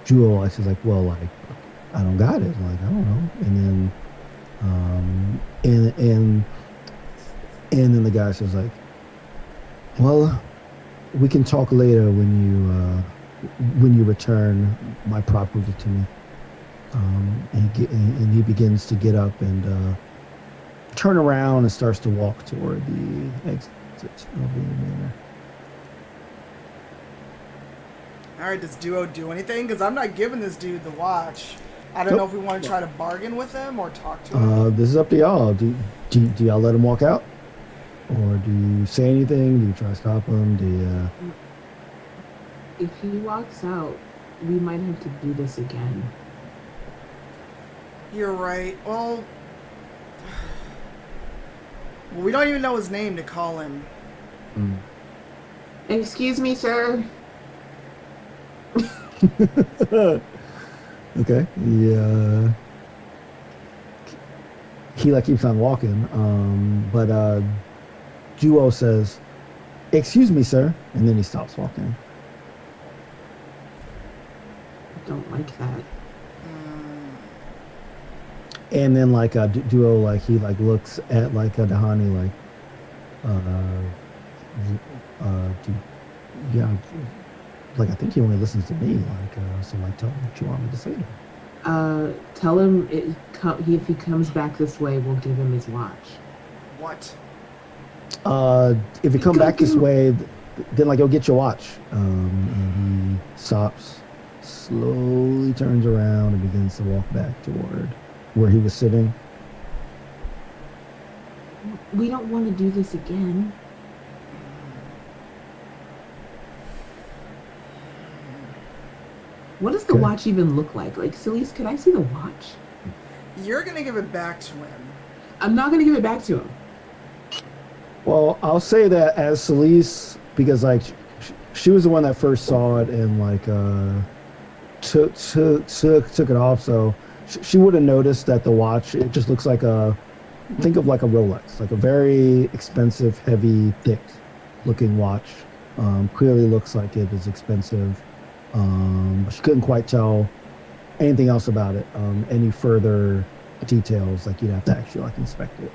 Duo says like, well, like, I don't got it. Like, I don't know. And then and then the guy says like, well, we can talk later when you return my property to me. And he begins to get up and turn around and starts to walk toward the exit of the manor. All right, does Duo do anything? Because I'm not giving this dude the watch. I don't know if we want to try to bargain with him or talk to him. This is up to y'all. Do y'all let him walk out? Or do you say anything? Do you try to stop him? Do you... If he walks out, we might have to do this again. You're right. Well, we don't even know his name to call him. Excuse me, sir. Okay. Yeah. He like keeps on walking. But Duo says, "Excuse me, sir," and then he stops walking. Don't like that. And then like Duo, like he like looks at like Dahani like, yeah, like I think he only listens to me. Like, so like tell him what you want me to say to him. Tell him if he comes back this way, we'll give him his watch. What? If you come back this way, then like you'll get your watch. And he stops, slowly turns around, and begins to walk back toward where he was sitting. We don't want to do this again. What does the watch even look like? Like, Celise, can I see the watch? You're going to give it back to him. I'm not going to give it back to him. Well, I'll say that as Celise, because like she was the one that first saw it and like took it off, so she would have noticed that the watch, it just looks like think of like a Rolex, like a very expensive, heavy, thick looking watch. Clearly looks like it is expensive. But she couldn't quite tell anything else about it. Any further details, like you'd have to actually like inspect it.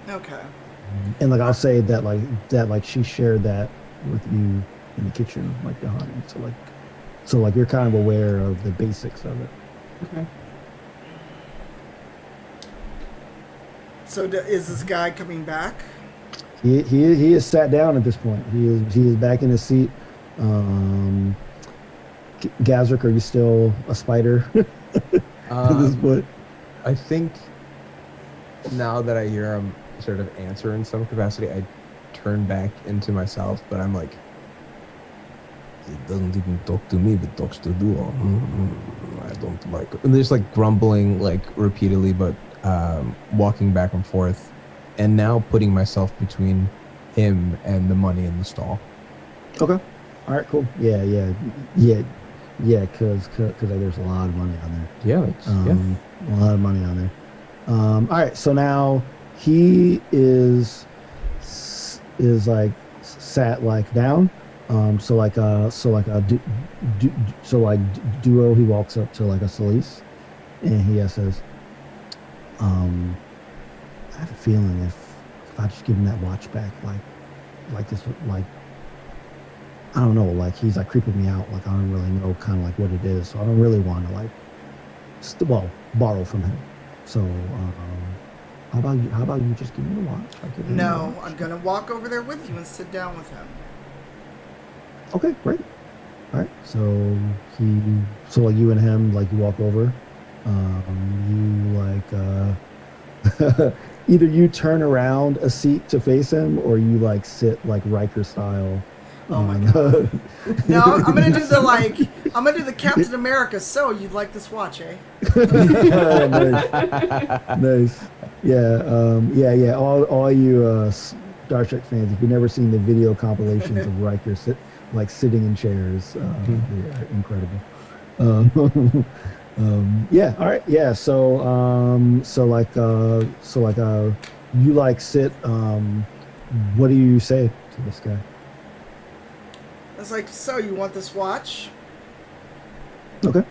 Okay. And like I'll say that she shared that with you in the kitchen, like the honey. So like you're kind of aware of the basics of it. Okay. So is this guy coming back? He is sat down at this point. He is back in his seat. Gazrick, are you still a spider at this point? I think now that I hear him sort of answer in some capacity, I turn back into myself, but I'm like, he doesn't even talk to me, but talks to Duo. I don't like it. And there's like grumbling like repeatedly, but walking back and forth, and now putting myself between him and the money in the stall. Okay. All right, cool. Yeah, because there's a lot of money on there. Yeah, a lot of money on there. All right, so now he is like sat like down. So Duo, he walks up to like a Celise, and he says, I have a feeling if I just give him that watch back, like this, like, I don't know, like he's like creeping me out. Like I don't really know kind of like what it is, so I don't really want to like, borrow from him. So how about you just give me the watch? No, I'm gonna walk over there with you and sit down with him. Okay, great. All right. So like you and him, like you walk over. You like either you turn around a seat to face him, or you like sit like Riker style. Oh my god. No, I'm gonna do the Captain America. So you'd like this watch, eh? Nice. Yeah. All you Star Trek fans, if you've never seen the video compilations of Riker sitting in chairs, they're incredible. Yeah. All right. Yeah. You like sit. What do you say to this guy? It's like, so you want this watch? Okay.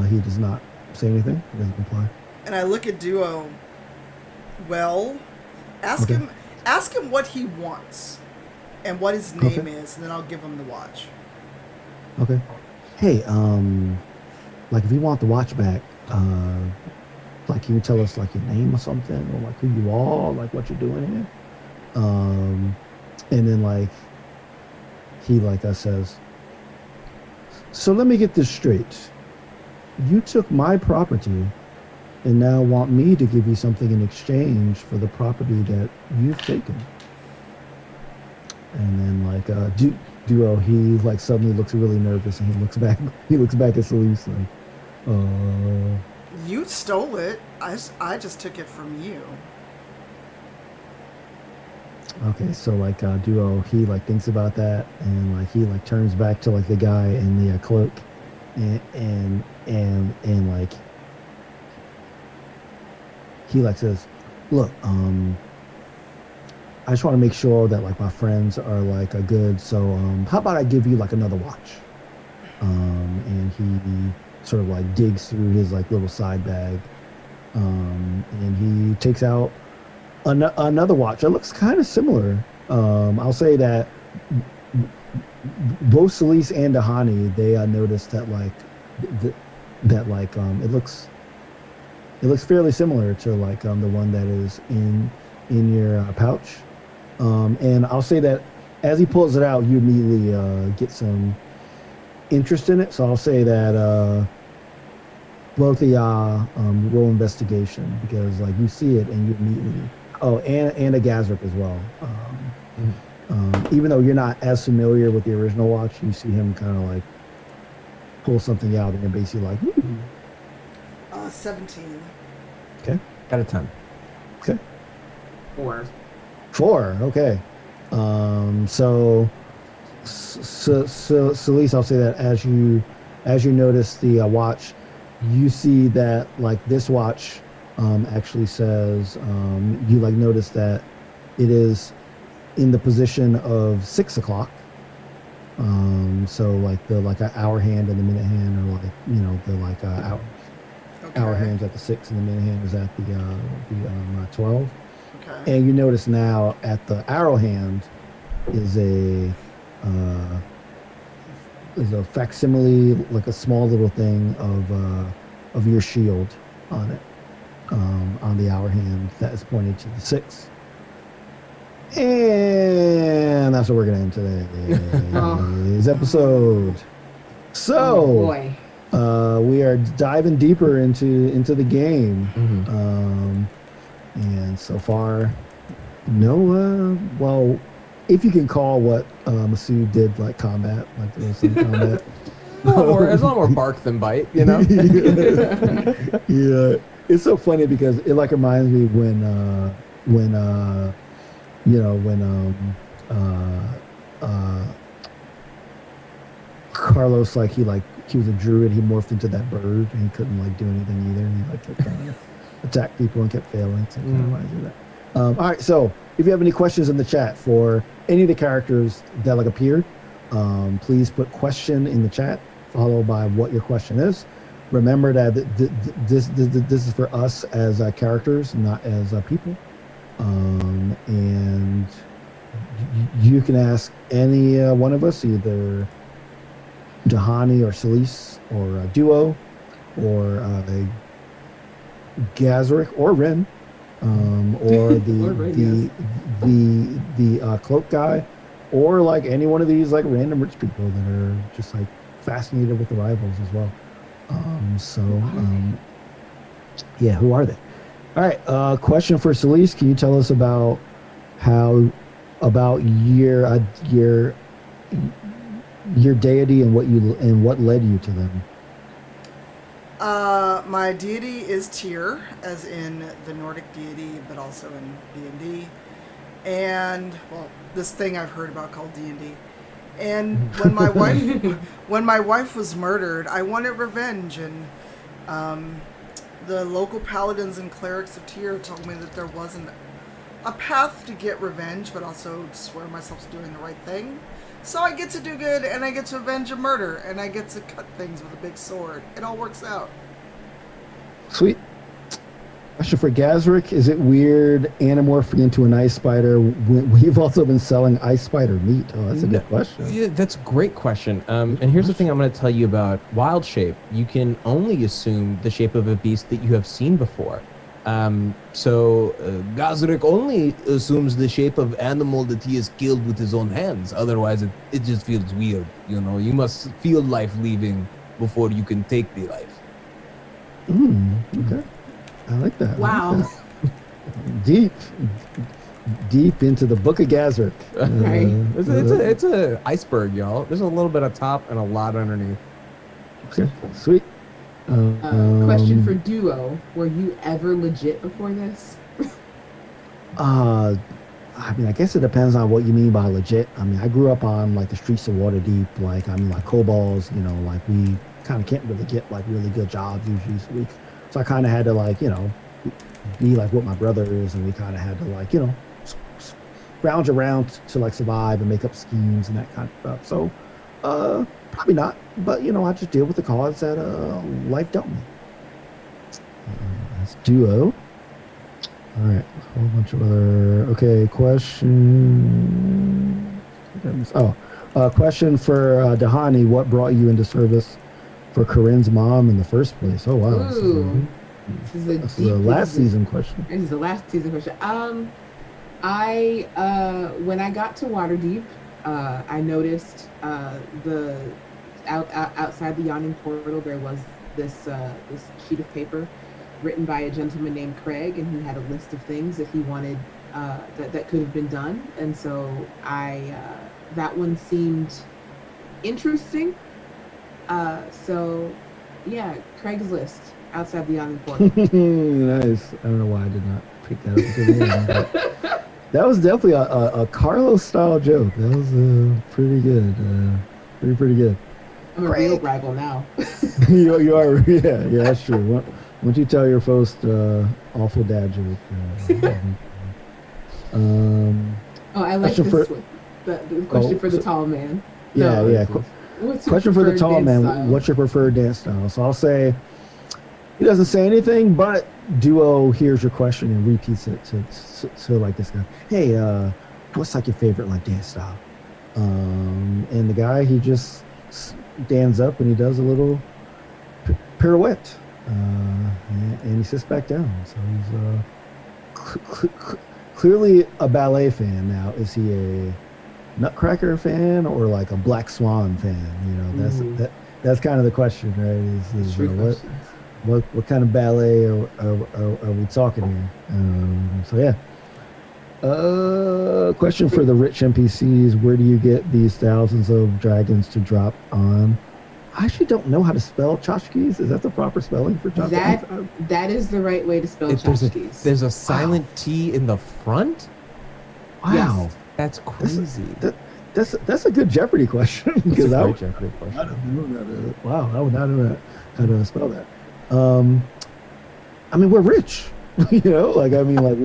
He does not say anything. He doesn't reply. And I look at Duo. Well, ask him what he wants and what his name is, and then I'll give him the watch. Okay. Hey, like if you want the watch back, like can you tell us like your name or something, or like who you are, like what you're doing here? And then like he says, so let me get this straight. You took my property and now want me to give you something in exchange for the property that you've taken. And then like Duo, he like suddenly looks really nervous and he looks back at Celeste like, You stole it. I just took it from you. Okay, so like Duo, he like thinks about that and like he like turns back to like the guy in the cloak and like he like says, look, I just want to make sure that like my friends are like good, so how about I give you like another watch? And he sort of like digs through his like little side bag, and he takes out another watch that looks kind of similar. I'll say that both Celeste and Dahani, they noticed that like it looks fairly similar to like the one that is in your pouch. And I'll say that as he pulls it out, you immediately get some interest in it. So I'll say that both of y'all roll investigation, because like you see it and you immediately and a Gazric as well. Even though you're not as familiar with the original watch, you see him kind of like pull something out and you're basically like, 17. Okay. Got a 10. Okay. 4. Okay. So Celeste, I'll say that as you notice the watch, you see that like this watch actually says you like notice that it is in the position of 6 o'clock. So like the like hour hand and the minute hand are like the like hour hands at the 6 and the minute hand is at the 12. Okay. And you notice now at the arrow hand is a facsimile, like a small little thing of your shield on it, on the hour hand that is pointed to the 6. And that's what we're gonna end today's episode. So, boy. We are diving deeper into the game. Mm-hmm. And so far, no. Well, if you can call what Masood did like combat, like there was some combat. There's a lot more bark than bite, you know. Yeah, it's so funny because it like reminds me when Carlos like he was a druid, he morphed into that bird and he couldn't like do anything either, and he like kept trying to attack people and kept failing. So it kind of reminds me of that. All right, so if you have any questions in the chat for any of the characters that like appeared, please put question in the chat followed by what your question is. Remember that this is for us as characters, not as people. And you can ask any one of us, either Dahani or Celeste or Duo or Gazric or Ren, or the cloak guy, or like any one of these like random rich people that are just like fascinated with the rivals as well. Yeah, who are they? All right, question for Celeste. Can you tell us about how about your deity and what led you to them? My deity is Tyr, as in the Nordic deity, but also in D&D. And, well, this thing I've heard about called D&D. And when my wife was murdered, I wanted revenge, and the local paladins and clerics of Tyr told me that there wasn't a path to get revenge, but also to swear myself to doing the right thing. So I get to do good, and I get to avenge a murder, and I get to cut things with a big sword. It all works out. Sweet. Question for Gazrick. Is it weird anamorphing into an ice spider? We've also been selling ice spider meat. Oh, that's a good question. Yeah, that's a great question. And here's the thing I'm going to tell you about wild shape. You can only assume the shape of a beast that you have seen before. Gazrick only assumes the shape of animal that he has killed with his own hands. Otherwise, it just feels weird. You know, you must feel life leaving before you can take the life. Okay. I like that. Wow. Like that. Deep into the Book of Gazrick. Right. It's a iceberg, y'all. There's a little bit up top and a lot underneath. Okay, sweet. Question for Duo. Were you ever legit before this? I mean, I guess it depends on what you mean by legit. I mean, I grew up on like the streets of Waterdeep, like kobolds, you know, like we kind of can't really get like really good jobs usually. So I kind of had to like, you know, be like what my brother is, and we kind of had to like, you know, scrounge around to like survive and make up schemes and that kind of stuff. So, probably not, but you know, I just deal with the cards that life dealt me. That's Duo. All right, a whole bunch of other. Okay, question. Question for Dahani. What brought you into service for Corinne's mom in the first place? Oh wow. Ooh. This is a last season question. This is the last season question. I when I got to Waterdeep, I noticed outside the yawning portal there was this sheet of paper written by a gentleman named Craig, and he had a list of things that he wanted that could have been done, and so that one seemed interesting. So yeah, Craig's list outside the yawning portal. Nice. I don't know why I did not pick that up until the end, but that was definitely a Carlos style joke. That was pretty good. Pretty good. I'm a real rival now. you are. Yeah, that's true. Once you tell your first awful dad joke. I like this one. The question for the tall man. Yeah, yeah. Question for the tall man. Style? What's your preferred dance style? So I'll say he doesn't say anything, but Duo hears your question and repeats it to like this guy. Hey, what's like your favorite like dance style? And the guy, he just stands up and he does a little pirouette, and he sits back down. So he's clearly a ballet fan. Now, is he a Nutcracker fan or like a Black Swan fan? You know, that's kind of the question, right? Is what kind of ballet are we talking here? So yeah. Question for the rich NPCs: where do you get these thousands of dragons to drop on? I actually don't know how to spell tchotchkes. Is that the proper spelling for tchotchkes? That is the right way to spell tchotchkes. There's a silent T in the front? Wow. Yes. That's crazy. That's a good Jeopardy question. That's a great Jeopardy question. I would not know how to spell that. I mean, we're rich. You know, like, I mean, like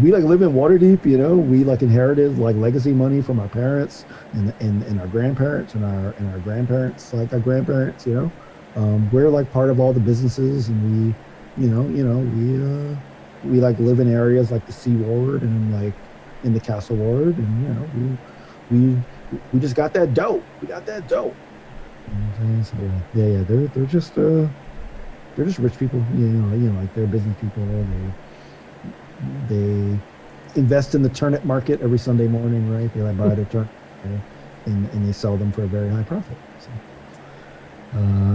we like live in Waterdeep, you know, we like inherited like legacy money from our parents and our grandparents and our grandparents, like our grandparents, you know. We're like part of all the businesses, and we we like live in areas like the Sea Ward and like in the Castle Ward, and you know, we just got that dope. We got that dope. You know what I'm saying? So yeah, they're just rich people, you know, like they're business people. They invest in the turnip market every Sunday morning, right? They like buy their there, and they sell them for a very high profit. So.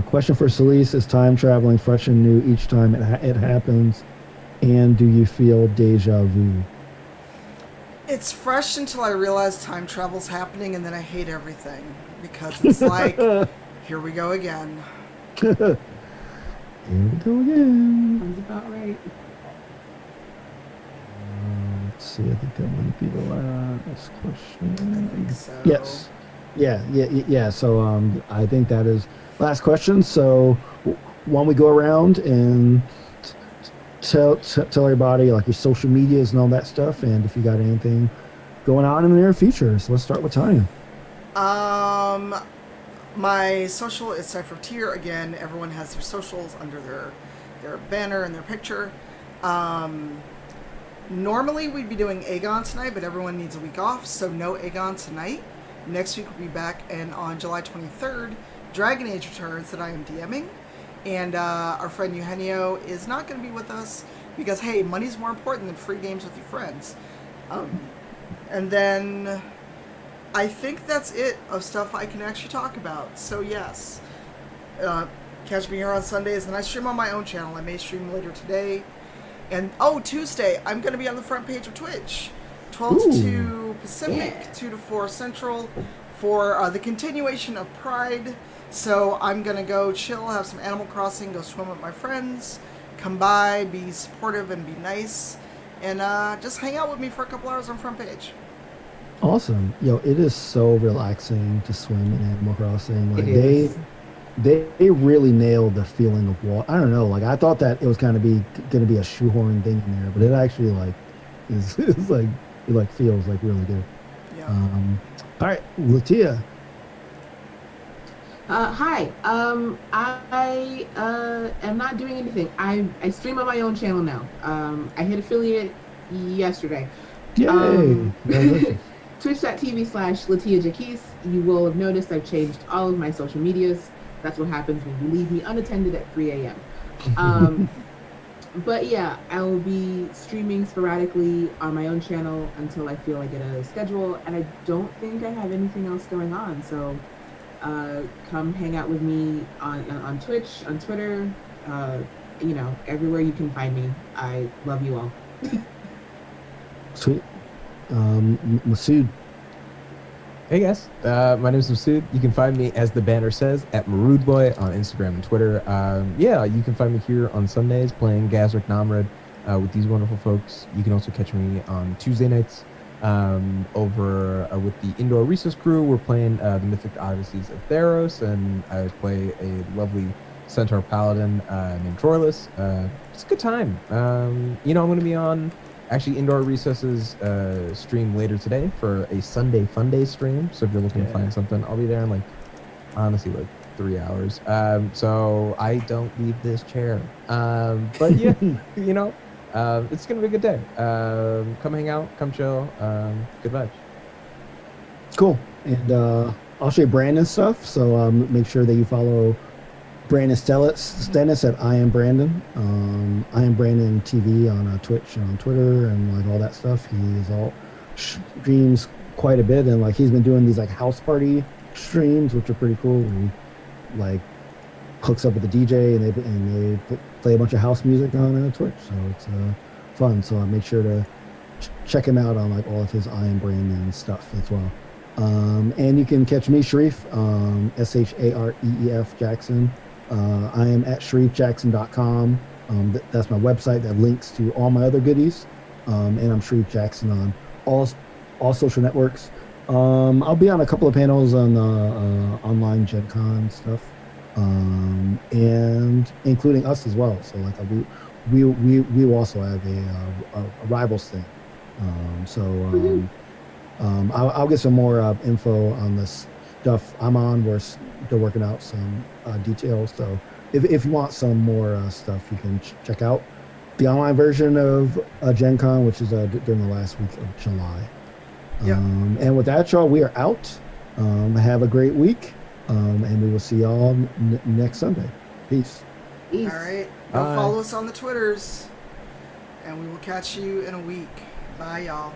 Question for Celise: is time traveling fresh and new each time it happens, and do you feel deja vu? It's fresh until I realize time travel's happening, and then I hate everything because it's like, here we go again. Here we go again. Sounds about right. Let's see. I think that might be the last question. I think so. Yes. Yeah. So I think that is last question. So why don't we go around and tell everybody like your social medias and all that stuff, and if you got anything going on in the near future. So let's start with Tanya. My social is Cypher again. Everyone has their socials under their banner and their picture. Normally we'd be doing Aegon tonight, but everyone needs a week off, so no Aegon tonight. Next week we'll be back, and on July 23rd, Dragon Age returns that I am DMing. And our friend Eugenio is not going to be with us because, hey, money's more important than free games with your friends. And then I think that's it of stuff I can actually talk about. So, yes. Catch me here on Sundays, and I stream on my own channel. I may stream later today. And, Tuesday, I'm going to be on the front page of Twitch. 12 to 2 Pacific, 2 to 4 Central, for the continuation of Pride. So I'm going to go chill, have some Animal Crossing, go swim with my friends, come by, be supportive and be nice, and just hang out with me for a couple hours on front page. Awesome. It is so relaxing to swim in Animal Crossing. Like they really nailed the feeling of water. I don't know, like I thought that it was kind of going to be a shoehorn thing in there, but it actually like is like it like feels like really good. Yeah. All right, Latia. Hi. I am not doing anything. I stream on my own channel now. I hit affiliate yesterday. Yay! Twitch.tv/LatiaJaquise. You will have noticed I've changed all of my social medias. That's what happens when you leave me unattended at 3 a.m. But yeah, I will be streaming sporadically on my own channel until I feel I get a schedule, and I don't think I have anything else going on. So come hang out with me on Twitch, on Twitter, everywhere you can find me. I love you all. Sweet. Masood. Hey guys, my name is Masood. You can find me, as the banner says, at Marudeboy on Instagram and Twitter. You can find me here on Sundays playing Gazric Namred with these wonderful folks. You can also catch me on Tuesday nights over with the Indoor Recess crew. We're playing the Mythic Odysseys of Theros, and I play a lovely Centaur Paladin named Troilus. It's a good time. I'm going to be on actually Indoor Recesses stream later today for a Sunday Fun Day stream. So if you're looking to find something, I'll be there in honestly 3 hours. So I don't leave this chair. But yeah, it's gonna be a good day. Come hang out, come chill. Good vibes. Cool. And I'll show you Brandon's stuff. So make sure that you follow Brandon Stennis at I Am Brandon. I Am Brandon TV on Twitch and on Twitter and all that stuff. He is all streams quite a bit, and he's been doing these house party streams, which are pretty cool. Where he hooks up with the DJ and they play a bunch of house music on Twitch. So it's fun. So make sure to check him out on all of his I Am Brandon stuff as well. And you can catch me, Sharif, SHAREEF Jackson. I am at SharifJackson.com. That's my website that links to all my other goodies. And I'm Sharif Jackson on all social networks. I'll be on a couple of panels on online Gen Con stuff, and including us as well. So we also have a rivals thing. I'll get some more info on this stuff I'm on. We're still working out some details. So if you want some more stuff, you can check out the online version of Gen Con, which is during the last week of July. Yeah. And with that, y'all, we are out. Have a great week, and we will see y'all next Sunday. Peace. All right. Go follow us on the Twitters, and we will catch you in a week. Bye, y'all.